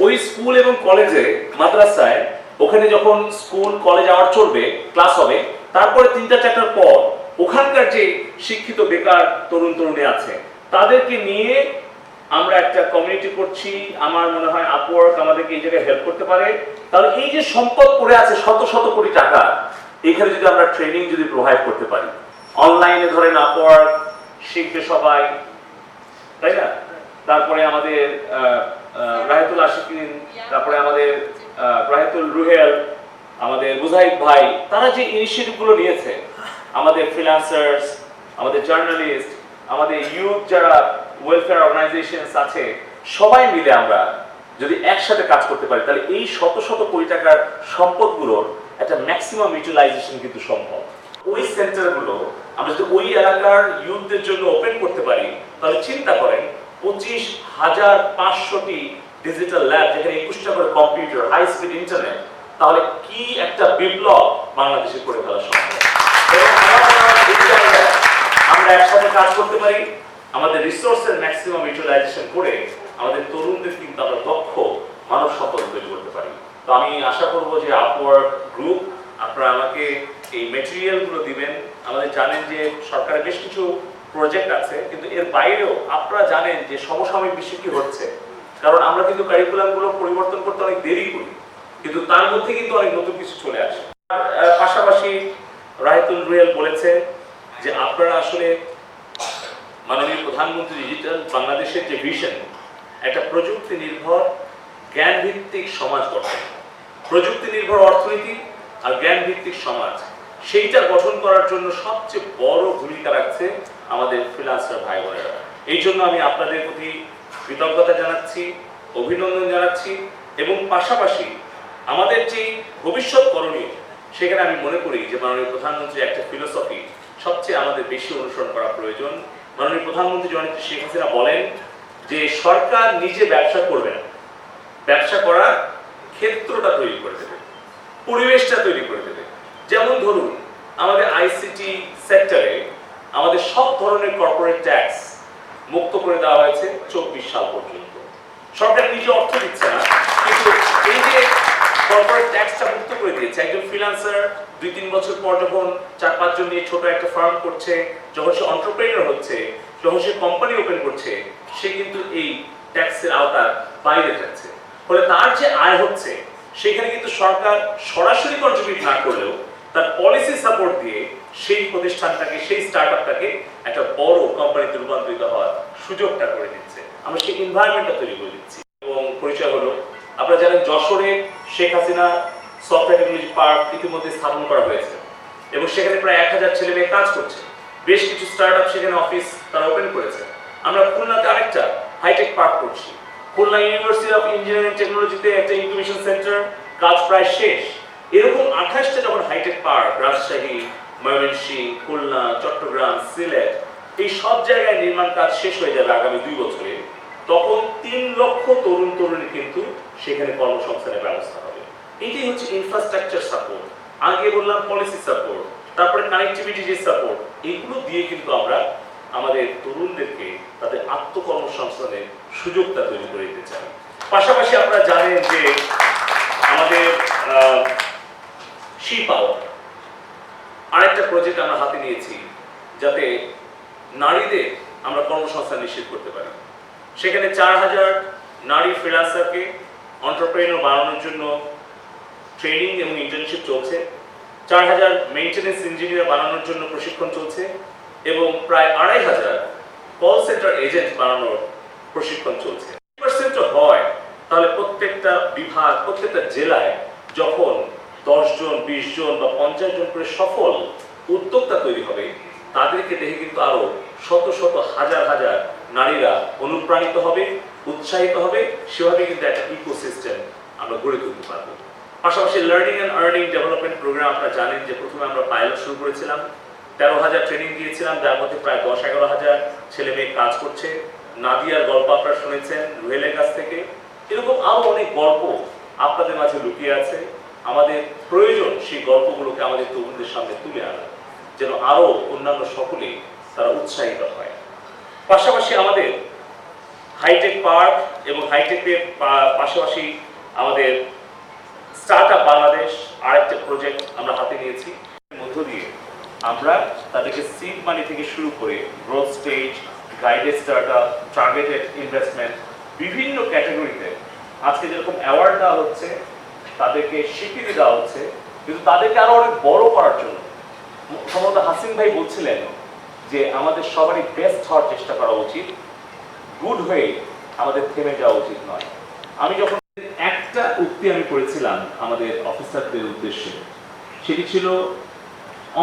ওই স্কুল এবং কলেজে, মাদ্রাসায়, ওখানে যখন স্কুল কলেজ আওয়ার চলবে, ক্লাস হবে, তারপরে 3টা-4টার পর ওখানকার যে শিক্ষিত বেকার তরুণ তরুণী আছে তাদেরকে নিয়ে আমরা একটা কমিউনিটি করছি। আমার মনে হয় আপওয়ার্ক আমাদেরকে এই জায়গায় হেল্প করতে পারে। তাহলে এই যে সম্পদ পড়ে আছে শত শত কোটি টাকা, এখানে যদি আমরা ট্রেনিং যদি প্রোভাইড করতে পারি, অনলাইনে ধরেন আপওয়ার্ক শিখবে সবাই, তাই না? তারপরে আমাদের রাহেতুল আশিকিন, তারপরে আমাদের রাহেতুল রুহেল, আমাদের মুজাহিদ ভাই, তারা যে ইনিশিয়েটিভগুলো নিয়েছে, আমাদের ফ্রিল্যান্সার্স, আমাদের জার্নালিস্ট, আমাদের ইউথ যারা ওয়েলফেয়ার অর্গানাইজেশনস আছে, সবাই মিলে আমরা যদি একসাথে কাজ করতে পারি তাহলে এই শত শত কোটি টাকার সম্পদগুলোর একটা ম্যাক্সিমাম ইউটিলাইজেশন কিন্তু সম্ভব। ওই সেন্টারগুলো আমরা যদি ওই এলাকার ইউথদের জন্য ওপেন করতে পারি তাহলে চিন্তা করেন 25,500টি ডিজিটাল ল্যাব, যেখানে 21টা করে কম্পিউটার, হাই স্পিড ইন্টারনেট, তাহলে কি একটা বিপ্লব বাংলাদেশে করে ফেলা সম্ভব। এবং আমরা একসাথে কাজ করতে পারি, আমাদের রিসোর্সের ম্যাক্সিমাম ইউটিলাইজেশন করে আমাদের তরুণদের কিন্তু আমরা দক্ষ মানব সম্পদ তৈরি করতে পারি। তো আমি আশা করব যে আপওয়ার্ক গ্রুপ আপনারা আমাকে এই মেটেরিয়ালগুলো দিবেন। আমাদের জানেন যে সরকারের বেশ কিছু প্রজেক্ট আছে, কিন্তু এর বাইরেও আপনারা জানেন যে সমসাময়িক বিশ্বে কি হচ্ছে, কারণ আমরা কিন্তু কারিকুলামগুলো পরিবর্তন করতে অনেক দেরি করি, কিন্তু তার মধ্যে কিন্তু অনেক নতুন কিছু চলে আসে। পাশাপাশি রাহেতুল রুহেল বলেছে যে আপনারা আসলে মাননীয় প্রধানমন্ত্রী ডিজিটাল বাংলাদেশের যে ভিশন, একটা প্রযুক্তি নির্ভর জ্ঞান ভিত্তিক সমাজ গঠন, প্রযুক্তি নির্ভর অর্থনীতি আর জ্ঞান ভিত্তিক সমাজ, সেইটা গঠন করার জন্য সবচেয়ে বড় ভূমিকা রাখছে আমাদের ফ্রিল্যান্সার ভাই বোনেরা। এই জন্য আমি আপনাদের প্রতি কৃতজ্ঞতা জানাচ্ছি, অভিনন্দন জানাচ্ছি, এবং পাশাপাশি আমাদের যে ভবিষ্যৎ করণীয়, সেখানে আমি মনে করি যে মাননীয় প্রধানমন্ত্রী একটা ফিলোসফি সবচেয়ে আমাদের বেশি অনুসরণ করা প্রয়োজন। মাননীয় প্রধানমন্ত্রী জননেত্রী শেখ হাসিনা বলেন যে সরকার নিজে ব্যবসা করবে না, ব্যবসা করার ক্ষেত্রটা তৈরি করে দেবে, পরিবেশটা তৈরি করে দেবে। যেমন ধরুন আমাদের আইসিটি সেক্টরে আমাদের সব ধরনের কর্পোরেট ট্যাক্স মুক্ত করে দেওয়া হয়েছে 24 সাল পর্যন্ত। সরকার নিজে অর্থ দিচ্ছে না, কিন্তু এই যে কর্পোরেট ট্যাক্সটা মুক্ত করে দিয়েছে, একজন ফ্রিল্যান্সার 2-3 বছর পর যখন 4-5 জন নিয়ে ছোট একটা ফার্ম করছে, যখন সে এন্টারপ্রেনার হচ্ছে, যখন সে কোম্পানি ওপেন করছে, সে কিন্তু এই ট্যাক্সের আওতার বাইরে থাকছে। ফলে তার যে আয় হচ্ছে সেখানে কিন্তু সরকার সরাসরি কন্ট্রিবিউট না করলেও তার পলিসি সাপোর্ট দিয়ে সেই প্রতিষ্ঠানটাকে, সেই স্টার্টআপটাকে একটা বড় কোম্পানিতে রূপান্তরিত হওয়ার সুযোগটা করে দিচ্ছে। আমরা সেই এনভায়রনমেন্টটা তৈরি করে দিচ্ছি। এবং পরিচয় হলো, আপনারা জানেন যশোরে Sheikh Hasina software technology park ইতিমধ্যে স্থাপন করা হয়েছে এবং সেখানে প্রায় 1000 ছেলে মেয়ে কাজ করছে। বেশ কিছু স্টার্টআপ সেখানে অফিস তারা ওপেন করেছে। আমরা খুলনাতে আরেকটা হাইটেক পার্ক করছি। খুলনা ইউনিভার্সিটি অফ ইঞ্জিনিয়ারিং টেকনোলজিতে একটা ইনকিউবেশন সেন্টার, কাজ প্রায় শেষ। এরকম 28টা যখন হাইটেক পার্ক রাজশাহী, ময়মনসিংহ, খুলনা, চট্টগ্রাম, সিলেট, এই সব জায়গায় নির্মাণ কাজ শেষ হয়ে যাবে আগামী 2 বছরে, তখন 3 লক্ষ তরুণ তরুণী কিন্তু সেখানে কর্মসংস্থানের ব্যবস্থা হবে। এটাই হচ্ছে ইনফ্রাস্ট্রাকচার সাপোর্ট। আগে বললাম পলিসি সাপোর্ট, তারপরে কানেক্টিভিটি যে সাপোর্ট, এগুলো দিয়ে কিন্তু আমরা আমাদের তরুণদেরকে তাদের আত্মকর্মসংস্থানের সুযোগটা তৈরি করে দিতে চাই। পাশাপাশি আপনারা জানেন যে আমাদের শি পাওয়ার আরেকটা প্রজেক্ট আমরা হাতে নিয়েছি, যাতে নারীদের আমরা কর্মসংস্থান নিশ্চিত করতে পারি। সেখানে 4000 নারী ফ্রিল্যান্সারকে এন্টারপ্রেনার বানানোর জন্য ট্রেনিং এবং ইন্টার্নশিপ চলছে, 4000 মেইনটেনেন্স ইঞ্জিনিয়ার বানানোর জন্য প্রশিক্ষণ চলছে, এবং প্রায় 2500 কল সেন্টার এজেন্ট বানানোর প্রশিক্ষণ চলছে। 10% হয় তাহলে প্রত্যেকটা বিভাগ, প্রত্যেকটা জেলায় যখন 10 জন, 20 জন বা 50 জন করে সফল উদ্যোক্তা তৈরি হবে, তাদেরকে দেখে কিন্তু আরো শত শত হাজার হাজার নারীরা অনুপ্রাণিত হবে, উৎসাহিত হবে। সেভাবে কিন্তু একটা ইকোসিস্টেম আমরা গড়ে তুলতে পারবো। পাশাপাশি learning and earning development programme আপনারা জানেন যে প্রথমে আমরা পাইলট শুরু করেছিলাম, 13,000 ট্রেনিং দিয়েছিলাম, যার মধ্যে প্রায় 10-11,000 ছেলে মেয়ে কাজ করছে। নাদিয়ার গল্প আপনারা শুনেছেন রুহেলের কাছ থেকে। এরকম আরো অনেক গল্প আপনাদের মাঝে লুকিয়ে আছে। আমাদের প্রয়োজন সেই গল্পগুলোকে আমাদের তরুণদের সামনে তুলে আনা, যেন আরো অন্যান্য সকলে তারা উৎসাহিত হয়। পাশাপাশি আমাদের হাইটেক পার্ক এবং হাইটেকের পাশাপাশি আমাদের স্টার্ট আপ বাংলাদেশ আরেকটা প্রজেক্ট আমরা হাতে নিয়েছি। মধ্য দিয়ে আমরা তাদেরকে সিড মানি থেকে শুরু করে growth stage, guided start up, targeted investment, বিভিন্ন ক্যাটাগরিতে আজকে যেরকম অ্যাওয়ার্ড দেওয়া হচ্ছে, তাদেরকে স্বীকৃতি দেওয়া হচ্ছে, কিন্তু তাদেরকে আরো অনেক বড় করার জন্য সম্ভবত হাসিন ভাই বলছিলেন যে আমাদের সবারই বেস্ট হওয়ার চেষ্টা করা উচিত, গুড হয়ে আমাদের থেমে যাওয়া উচিত নয়। আমি যখন একটা উক্তি আমি করেছিলাম আমাদের অফিসারদের উদ্দেশ্যে, সেটি ছিল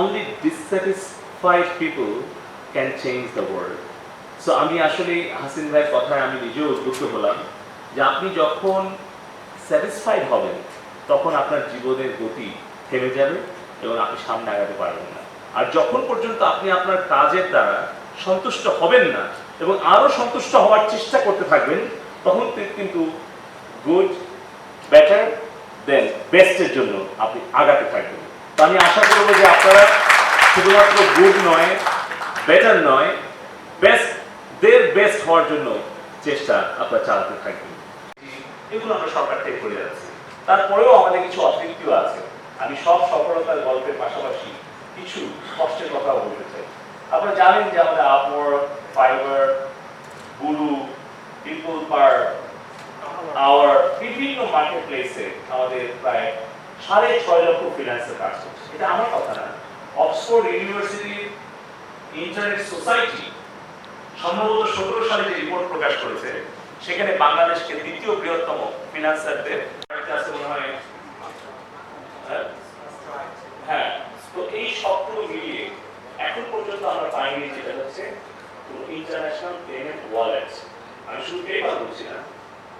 only dissatisfied people can change the world. So আমি আসলে হাসিন ভাইয়ের কথায় আমি নিজেও উদ্বুদ্ধ হলাম যে আপনি যখন স্যাটিসফাইড হবেন তখন আপনার জীবনের গতি থেমে যাবে এবং আপনি সামনে আগাতে পারবেন না। আর যখন পর্যন্ত আপনি আপনার কাজের দ্বারা সন্তুষ্ট হবেন না এবং আরো সন্তুষ্ট হওয়ার চেষ্টা করতে থাকবেন, তখন কিন্তু গুড, বেটার দেন বেস্টের জন্য আপনি আগাতে থাকবেন। তো আমি আশা করব যে আপনারা শুধুমাত্র গুড নয়, বেটার নয়, বেস্ট হওয়ার জন্য চেষ্টা আপনারা চালাতে থাকবেন। এগুলো আমরা সরকার থেকে করে যাচ্ছি। তারপরেও আমাদের কিছু অতৃপ্তিও আছে। আমি সব সফলতার গল্পের পাশাপাশি কিছু কষ্টের কথা বলতে চাই। আপনারা জানেন যে আমাদের আপওয়ার্ক, ফাইবার, গুরু, পিপল পার আওয়ার বিভিন্ন মার্কেট প্লেসে আমাদের প্রায় 6.5 লক্ষ ফ্রিল্যান্সার কাজ করছে। এটা আমার কথা না, অক্সফোর্ড ইউনিভার্সিটির ইন্টারনেট সোসাইটি সম্ভবত 17 সালে যে রিপোর্ট প্রকাশ করেছে, সেখানে বাংলাদেশকে দ্বিতীয় বৃহত্তম ফ্রিল্যান্সারদের কাছে মনে হয়, হ্যাঁ। তো এই সবগুলো মিলিয়ে এখন পর্যন্ত আমরা পাইনি যেটা হচ্ছে ইন্টারন্যাশনাল পেমেন্ট ওয়ালেট। আমি শুধু পেপার বলছি না,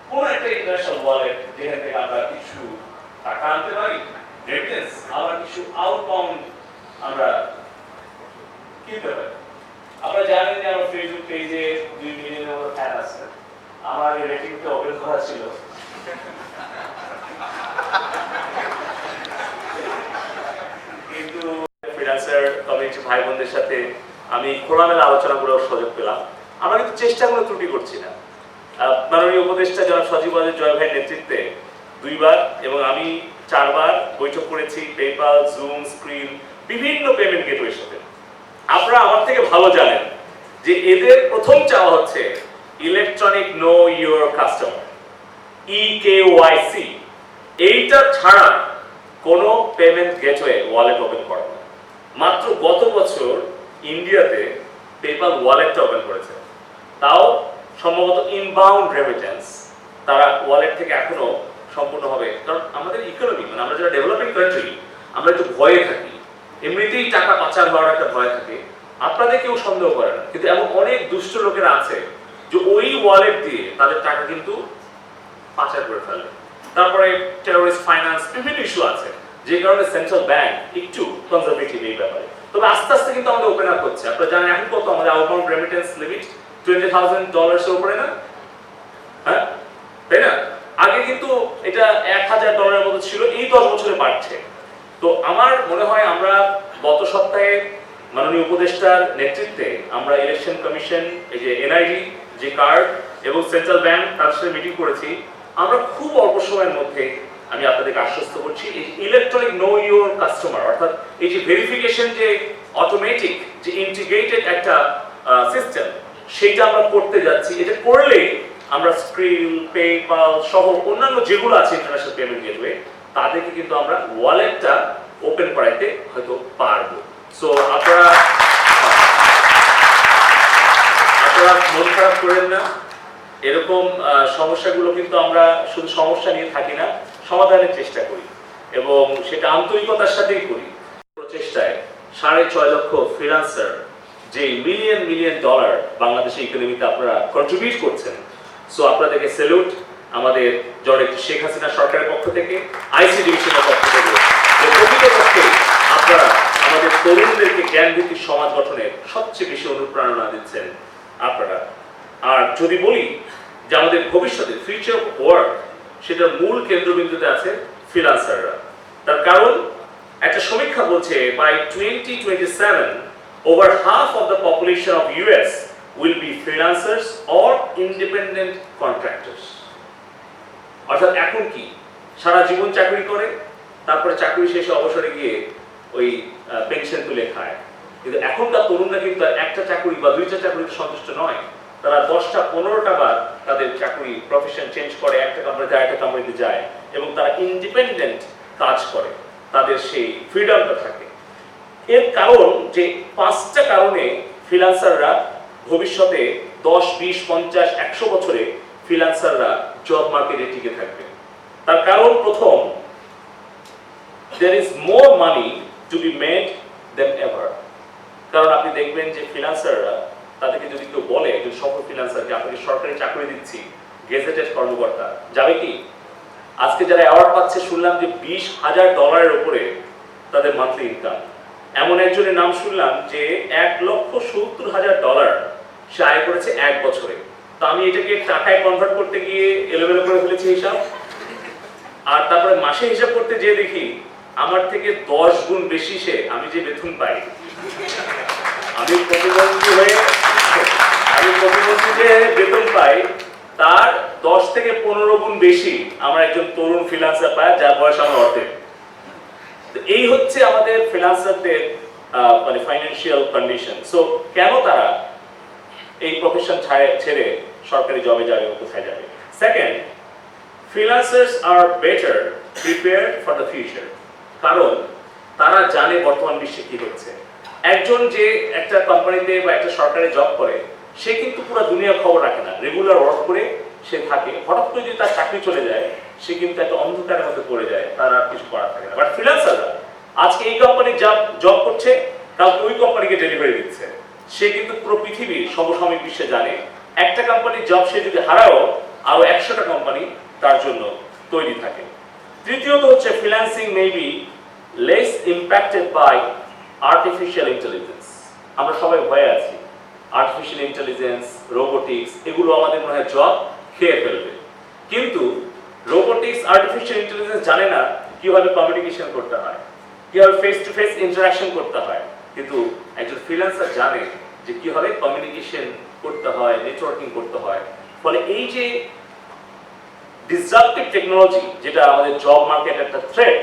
কোন একটা ইন্টারন্যাশনাল ওয়ালেট যেখান থেকে আমরা কিছু টাকা আনতে পারি, রেমিটেন্স, আবার কিছু আউটবাউন্ড আমরা কিনতে পারি। আপনারা জানেন যে আমার ফেসবুক পেজে 2 মিলিয়নের মতো ফ্যান আছে। আমার এই রেটিংটা ওপেন করা ছিল, কিন্তু ফ্রিল্যান্সার কমিউনিটি ভাই বোনদের সাথে আমি খোলামেলা আলোচনা করার সুযোগ পেলাম। আমরা কিন্তু চেষ্টা করে ত্রুটি করছি না। মাননীয় উপদেষ্টা জনাব সজীব ওয়াজেদ জয় ভাইয়ের নেতৃত্বে 2 বার এবং আমি 4 বার বৈঠক করেছি পেপাল, জুম, স্ক্রিন, বিভিন্ন পেমেন্ট গেটওয়ের সাথে। আপনারা আমার থেকে ভালো জানেন যে এদের প্রথম চাওয়া হচ্ছে electronic no your customer, EKYC। এইটা ছাড়া কোনো পেমেন্ট গেটওয়ে ওয়ালেট ওপেন করে না। মাত্র গত বছর ইন্ডিয়াতে পেপাল ওয়ালেটটা ওপেন করেছে, তাও সম্ভবত ইনবাউন্ড রেমিটেন্স। তারা ওয়ালেট থেকে এখনো সম্পূর্ণভাবে, কারণ আমাদের ইকোনমি, মানে আমরা যারা ডেভেলপিং কান্ট্রি, আমরা একটু ভয়ে থাকি, এমনিতেই টাকা পাচার হওয়ার একটা ভয় থাকে। আপনাদের কেউ সন্দেহ করে না, কিন্তু এমন অনেক দুষ্ট লোকেরা আছে যে ওই ওয়ালেট দিয়ে তাদের টাকা কিন্তু পাচার করে ফেলে। তারপরে টেরোরিস্ট ফাইন্যান্স, বিভিন্ন ইস্যু আছে, যে কারণে সেন্ট্রাল ব্যাংক একটু কনজারভেটিভ এই ব্যাপারে। তবে আস্তে আস্তে কিন্তু আমাদের ওপেন আপ হচ্ছে। আপনারা জানেন এখন কত আমাদের আউটবাউন্ড রেমিটেন্স লিমিট $20,000 এর উপরে না, হ্যাঁ তাই না? আগে কিন্তু এটা $1,000 মতো ছিল, এই 10 বছরে বাড়ছে। তো আমার মনে হয় আমরা গত সপ্তাহে মাননীয় উপদেষ্টার নেতৃত্বে আমরা ইলেকশন কমিশন, এই যে এনআইডি যে কার্ড এবং সেন্ট্রাল ব্যাংক, তার সাথে মিটিং করেছি। আমরা খুব অল্প সময়ের মধ্যে, আমি আপনাদেরকে আশ্বস্ত করছি, এই ইলেকট্রনিক নো ইউর কাস্টমার, অর্থাৎ এই যে ভেরিফিকেশন, যে অটোমেটিক, যে ইন্টিগ্রেটেড একটা সিস্টেম, সেটা আমরা করতে যাচ্ছি। এটা করলেই আমরা স্ক্রিল, পেপাল সহ অন্যান্য যেগুলো আছে ইন্টারন্যাশনাল পেমেন্ট গেটওয়ে, তাদেরকে কিন্তু আমরা ওয়ালেটটা ওপেন করাইতে হয়তো পারবো। সো আপনারা মন খারাপ করেন না। এরকম সমস্যাগুলো কিন্তু আমরা শুধু সমস্যা নিয়ে থাকি না, সমাধানের চেষ্টা করি এবং সেটা আন্তরিকতার সাথেই করি। প্রচেষ্টায় 6.5 লক্ষ ফ্রিল্যান্সার যে $মিলিয়ন বাংলাদেশের ইকোনমিতে আপনারা কন্ট্রিবিউট করছেন, সো আপনাদেরকে স্যালুট। আমাদের জননেত্রী শেখ হাসিনা সরকারের পক্ষ থেকে, আইসি ডিভিশনের পক্ষ থেকে, যে প্রকৃতপক্ষে আপনারা আমাদের তরুণদেরকে জ্ঞানভিত্তিক সমাজ গঠনের সবচেয়ে বেশি অনুপ্রেরণা দিচ্ছেন আপনারা। আর যদি বলি যে আমাদের ভবিষ্যতে ফিউচার ওয়ার্ক, সেটার মূল কেন্দ্রবিন্দুতে আছে ফ্রিল্যান্সাররা। তার কারণ একটা সমীক্ষা বলছে by 2027 over half of the population of US will be freelancers or independent contractors. অর্থাৎ এখন কি সারা জীবন চাকরি করে, তারপরে চাকরি শেষে অবসরে গিয়ে ওই পেনশন তুলে খায়, কিন্তু এখনকার তরুণরা কিন্তু আর একটা চাকরি বা দুইটা চাকরিতে সন্তুষ্ট নয়। তারা 10টা 15টা বার তাদের চাকরি প্রফেশন চেঞ্জ করে, একটা কোম্পানি যায় একটা কোম্পানিতে যায়, এবং তারা ইন্ডিপেন্ডেন্ট কাজ করে, তাদের সেই ফ্রিডমটা থাকে। এর কারণ যে 5টা কারণে ফ্রিল্যান্সাররা ভবিষ্যতে 10, 20, 50, 100 বছরে ফ্রিল্যান্সাররা জব মার্কেটে টিকে থাকবে। তার কারণ প্রথম, there is more money to be made than ever. কারণ আপনি দেখবেন যে ফ্রিল্যান্সাররা, তাদেরকে যদি কেউ বলে একজন সফল ফ্রিল্যান্সারকে আপনাকে সরকারি চাকরি দিচ্ছি, গেজেটেড কর্মকর্তা, যাবে কি? আজকে যারা অ্যাওয়ার্ড পাচ্ছে শুনলাম যে $20,000 উপরে তাদের মান্থলি ইনকাম। এমন একজনের নাম শুনলাম যে $1,70,000 সে আয় করেছে 1 বছরে। তো আমি এটাকে টাকায় কনভার্ট করতে গিয়ে এলোমেলো করে ফেলেছি হিসাব, আর তারপরে মাসে হিসাব করতে যেয়ে দেখি আমার থেকে 10 গুণ বেশি সে আমি যে বেতন পাই। আমি প্রতিবন্ধী যে বেতন পাই তার 10 থেকে 15 গুণ বেশি আমার একজন তরুণ ফ্রিল্যান্সার পায়, যার বয়স আমার অর্ধেক। এই হচ্ছে আমাদের ফ্রিল্যান্সারদের মানে ফাইন্যান্সিয়াল কন্ডিশন। সো কেন তারা এই প্রফেশন ছেড়ে সরকারি জবে যাবে, কোথায় যাবে? Second, freelancers are better prepared for the future. কারণ তারা জানে বর্তমান বিশ্বে কি হচ্ছে। একজন যে একটা কোম্পানিতে বা একটা সরকারি জব করে, সে কিন্তু পুরো দুনিয়ার খবর রাখে না, রেগুলার ওয়ার্ক করে সে থাকে। হঠাৎ করে যদি তার চাকরি চলে যায়, সে কিন্তু একটা অন্ধকারের মধ্যে পড়ে যায়, তার আর কিছু করার থাকে না। বাট ফ্রিল্যান্সাররা আজকে এই কোম্পানি জব করছে, কালকে ওই কোম্পানিকে ডেলিভারি দিচ্ছে। সে কিন্তু পুরো পৃথিবীর সমসাময়িক বিশ্বে জানে একটা কোম্পানির জব সে যদি হারাও, আরো 100টা কোম্পানি তার জন্য তৈরি থাকে। তৃতীয়ত হচ্ছে freelancing may be less impacted by artificial intelligence. আমরা সবাই ভয়ে আছি আর্টিফিশিয়াল ইন্টেলিজেন্স, রোবোটিক্স, এগুলো আমাদের মনে হয় জব খেয়ে ফেলবে। কিন্তু রোবোটিক্স, আর্টিফিশিয়াল ইন্টেলিজেন্স জানে না কিভাবে কমিউনিকেশন করতে হয়, কিভাবে ফেস টু ফেস ইন্টারাকশন করতে হয়। কিন্তু একজন ফ্রিল্যান্সার জানে যে কিভাবে কমিউনিকেশন করতে হয়, নেটওয়ার্কিং করতে হয়। ফলে এই যে ডিসরাপটিভ টেকনোলজি, যেটা আমাদের জব মার্কেট একটা থ্রেট,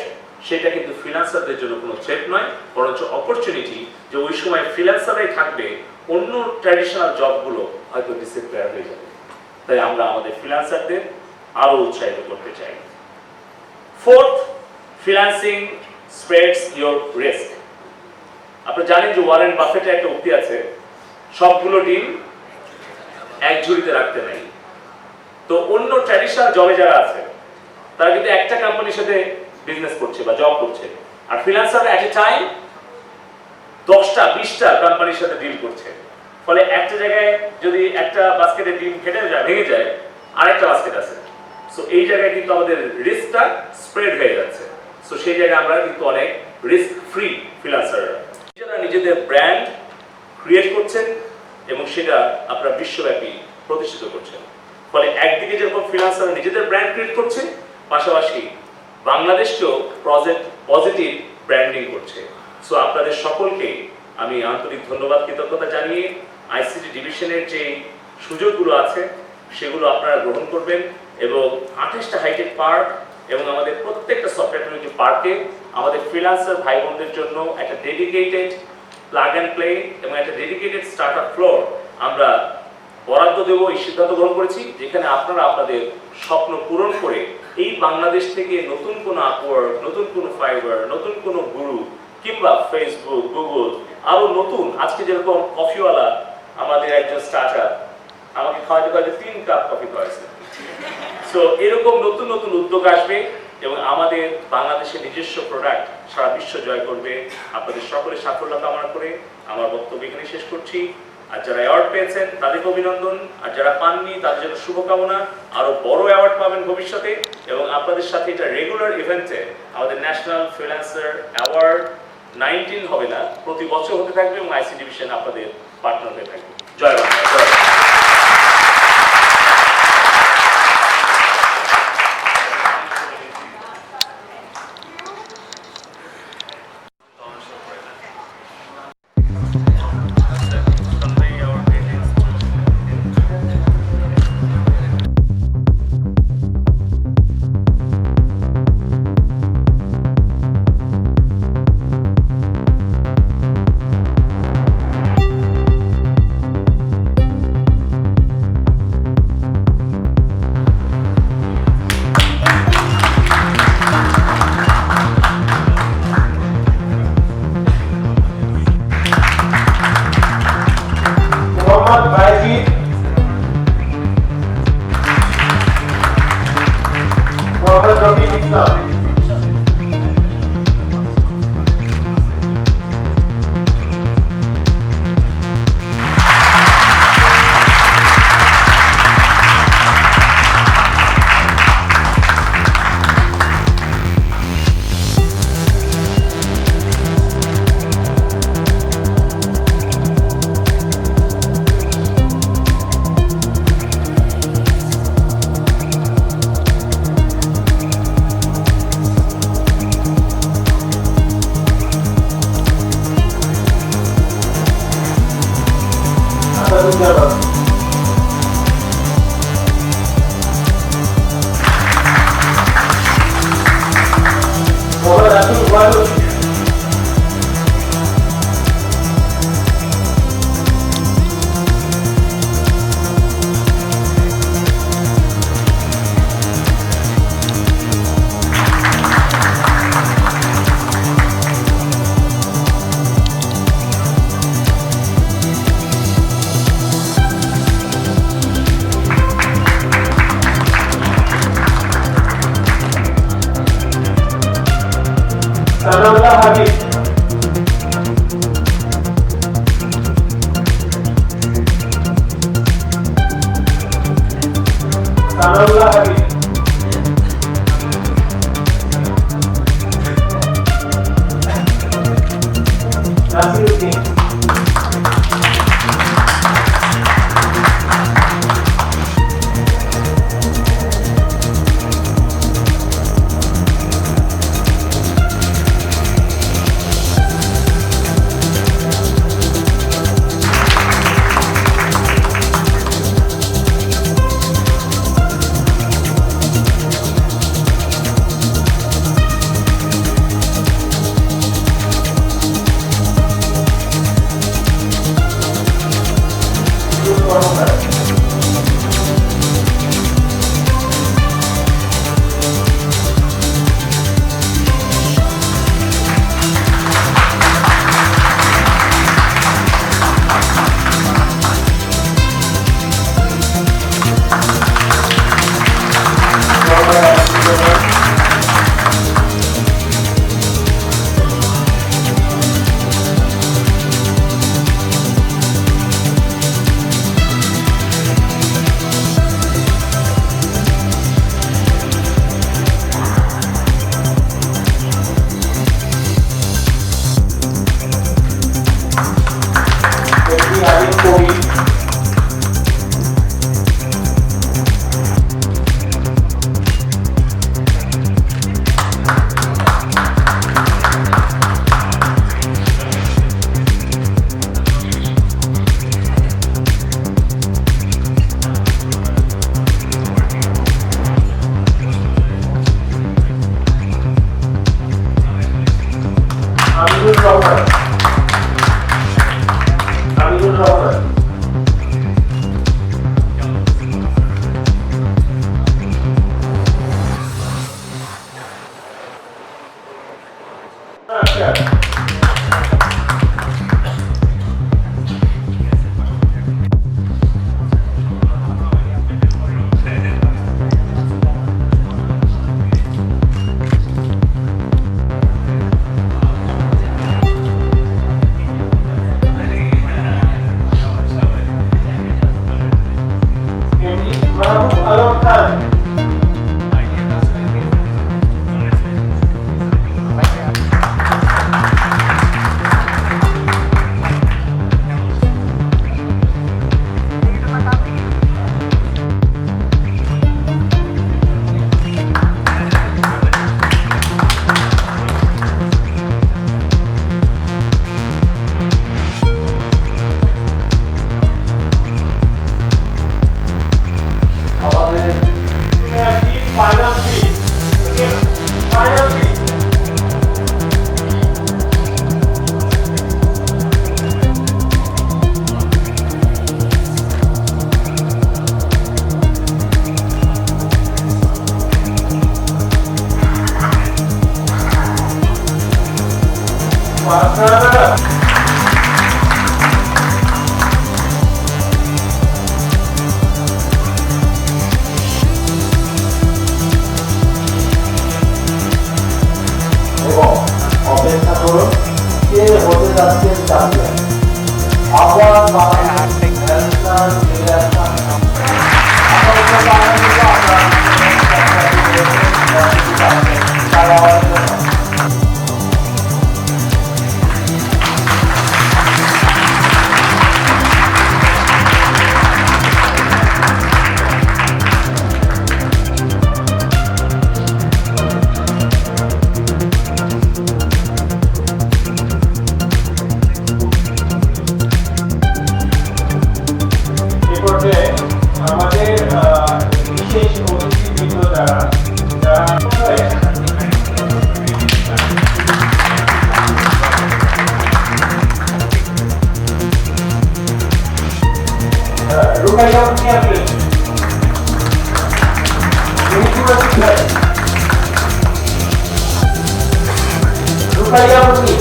সেটা কিন্তু ফ্রিল্যান্সারদের জন্য কোনো থ্রেট নয়, বরঞ্চ অপরচুনিটি, যে ওই সময় ফ্রিল্যান্সাররাই থাকবে, অন্য ট্র্যাডিশনাল জবগুলো হয়তো ডিসঅ্যাপিয়ার হয়ে যাবে। তাই আমরা আমাদের ফ্রিল্যান্সারদের আরো উৎসাহিত করতে চাই। Fourth, freelancing spreads your risk. আপনি জানেন যে ওয়ারেন বাফেটের একটা উক্তি আছে, সবগুলো ডিম এক ঝুড়িতে রাখতে নেই। তো অন্য ট্র্যাডিশনাল জবে যারা আছে, তারা কিন্তু একটা কোম্পানির সাথে বিজনেস করছে বা জব করছে, আর ফ্রিল্যান্সাররা এট এ টাইম 10টা 20টা কোম্পানির সাথে ডিল করছে। ফলে একটা জায়গায় যদি একটা বাস্কেটে ডিম কেটে যায়, ভেঙে যায়, আরেকটা বাস্কেট আছে। সো এই জায়গায় কিন্তু আমাদের রিস্কটা স্প্রেড হয়ে যাচ্ছে। সো সেই জায়গায় আমরা কিন্তু অনেক রিস্ক ফ্রি ফ্রিল্যান্সাররা যারা নিজেদের ব্র্যান্ড ক্রিয়েট করছেন এবং সেটা আপনারা বিশ্বব্যাপী প্রতিষ্ঠিত করছেন। ফলে একদিকে যেরকম ফ্রিল্যান্সাররা নিজেদের ব্র্যান্ড ক্রিয়েট করছে, পাশাপাশি বাংলাদেশকেও পজিটিভ ব্র্যান্ডিং করছে। সো আপনাদের সকলকে আমি আন্তরিক ধন্যবাদ, কৃতজ্ঞতা জানিয়ে আইসিটি ডিভিশনের যে সুযোগগুলো আছে সেগুলো আপনারা গ্রহণ করবেন, এবং 28টা হাইটেক পার্ক এবং আমাদের প্রত্যেকটা সফটওয়্যার টেকনোলজি পার্কে আমাদের ফ্রিল্যান্সার ভাই বোনদের জন্য একটা ডেডিকেটেড প্লাগ অ্যান্ড প্লে এবং একটা ডেডিকেটেড স্টার্টআপ ফ্লোর আমরা বরাদ্দ দেবো, এই সিদ্ধান্ত গ্রহণ করেছি, যেখানে আপনারা আপনাদের স্বপ্ন পূরণ করে এই বাংলাদেশ থেকে নতুন কোনো আপওয়ার্ক, নতুন কোনো ফাইবার, নতুন কোনো গুরু কিংবা ফেসবুক, গুগল, আরো নতুন, আজকে যেরকম কফিওয়ালা আমাদের একজন স্টার্টআপ আমাকে খাওয়াতে 3 কাপ কফি খাওয়াইছে। সো এরকম নতুন নতুন উদ্যোগ আসবে এবং আমাদের বাংলাদেশের নিজস্ব প্রোডাক্ট সারা বিশ্ব জয় করবে। আপনাদের সকলের সাফল্য কামনা করে আমার বক্তব্য এখানে শেষ করছি। আর যারা অ্যাওয়ার্ড পেয়েছেন তাদেরকে অভিনন্দন, আর যারা পাননি তাদের জন্য শুভকামনা, আরো বড় অ্যাওয়ার্ড পাবেন ভবিষ্যতে। এবং আপনাদের সাথে এটা রেগুলার ইভেন্টে আমাদের ন্যাশনাল ফ্রিল্যান্সার অ্যাওয়ার্ড 19 হবে না, প্রতি বছর হতে থাকবে এবং আইসি ডিভিশন আপনাদের পার্টনার হয়ে থাকবে। জয় বাংলা, জয় বাংলা। মোহাম্মদ বাইজিদ, মোহাম্মদ রফিক ইসলাম, আসাদুজ্জামান, মোহাম্মদ আব্দুল ওয়াদুদ, সানাউল্লাহ হাবিব, সানাউল্লাহ হাবিব, নাসিরউদ্দিন, আলিম কবির, আমিনুর রহমান, আমিনুর রহমান, এবং অপেক্ষা করুন কে হতে যাচ্ছে চ্যাম্পিয়ন। আবার বাংলাদেশ ন্যাশনাল ফেডারেশন আমাদের বিশেষ অতিথিবৃন্দ যারা রুকাইয়া আপনি রুকাইয়া আপনি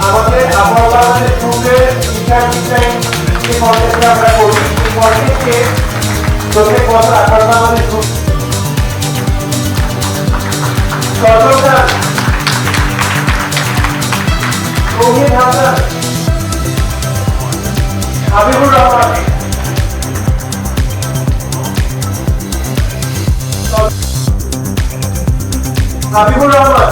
আমাদের আবহাওয়া গ্রুপের টিচার ডিজাইন যে কন্টেস্টে আমরা করি এই কন্টেস্টে প্রত্যেক বছর আঠারোটা আমাদের গ্রুপ সর্বদান রোহিত হাসান হাবিবুর রহমান হাবিবুর রহমান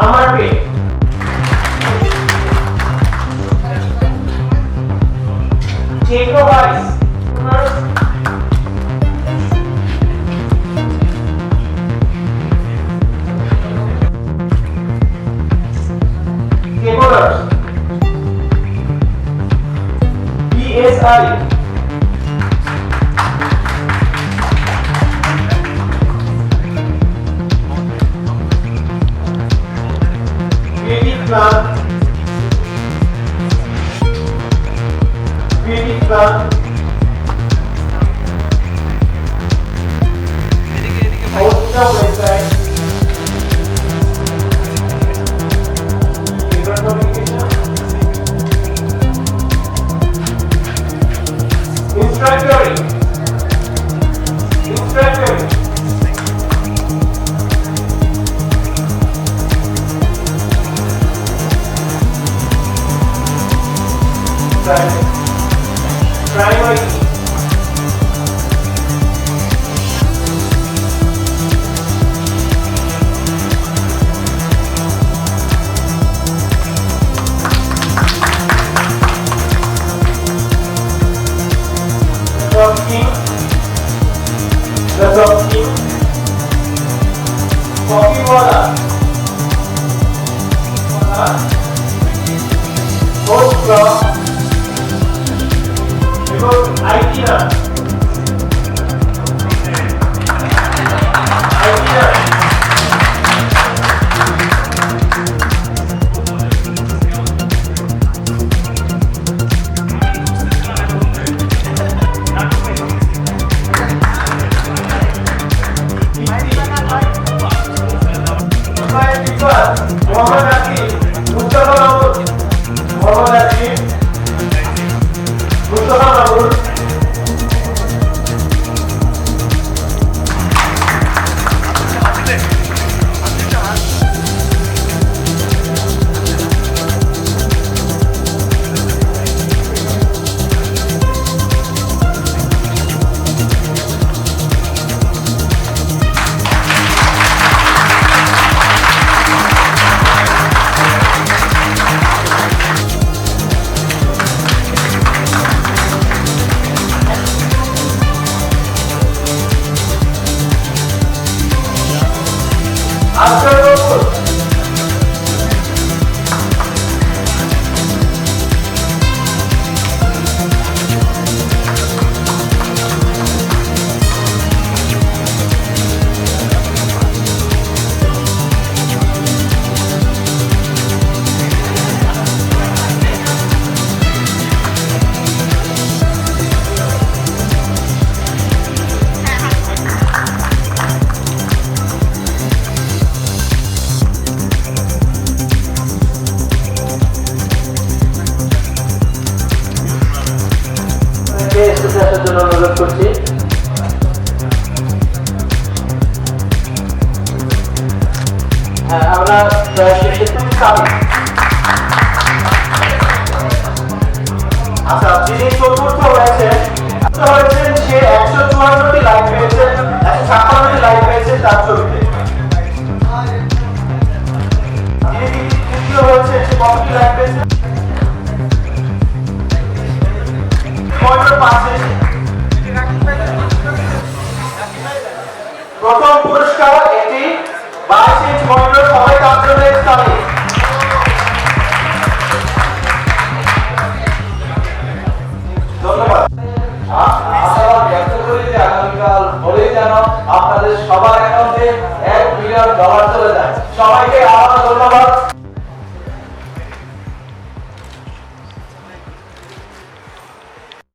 আমার পেয়ে Jacob Weiss Cablers BSI Creative Plan host the website communication instructoring primary coffee wala host block এবং আইটিনা স্টেজে আসার জন্য অনুরোধ করছি। আমরা প্রায় শেষে আচ্ছা, যিনি চতুর্থ হয়েছেন সে 154টি লাইক পেয়েছেন, 156টি লাইক পেয়েছেন তার ছবিতে। যিনি তৃতীয় হয়েছেন সে কতটি লাইক পেয়েছেন? মনিটর পাচ্ছে। প্রথম পুরস্কার একটি 22 ইঞ্চ মনিটর, সবাই তার জন্য স্থানে। ধন্যবাদ। আমরা ব্যক্ত করি যে আগামীকাল হলেই যেন আপনাদের সবার অ্যাকাউন্টে $1 মিলিয়ন চলে যায়। সবাইকে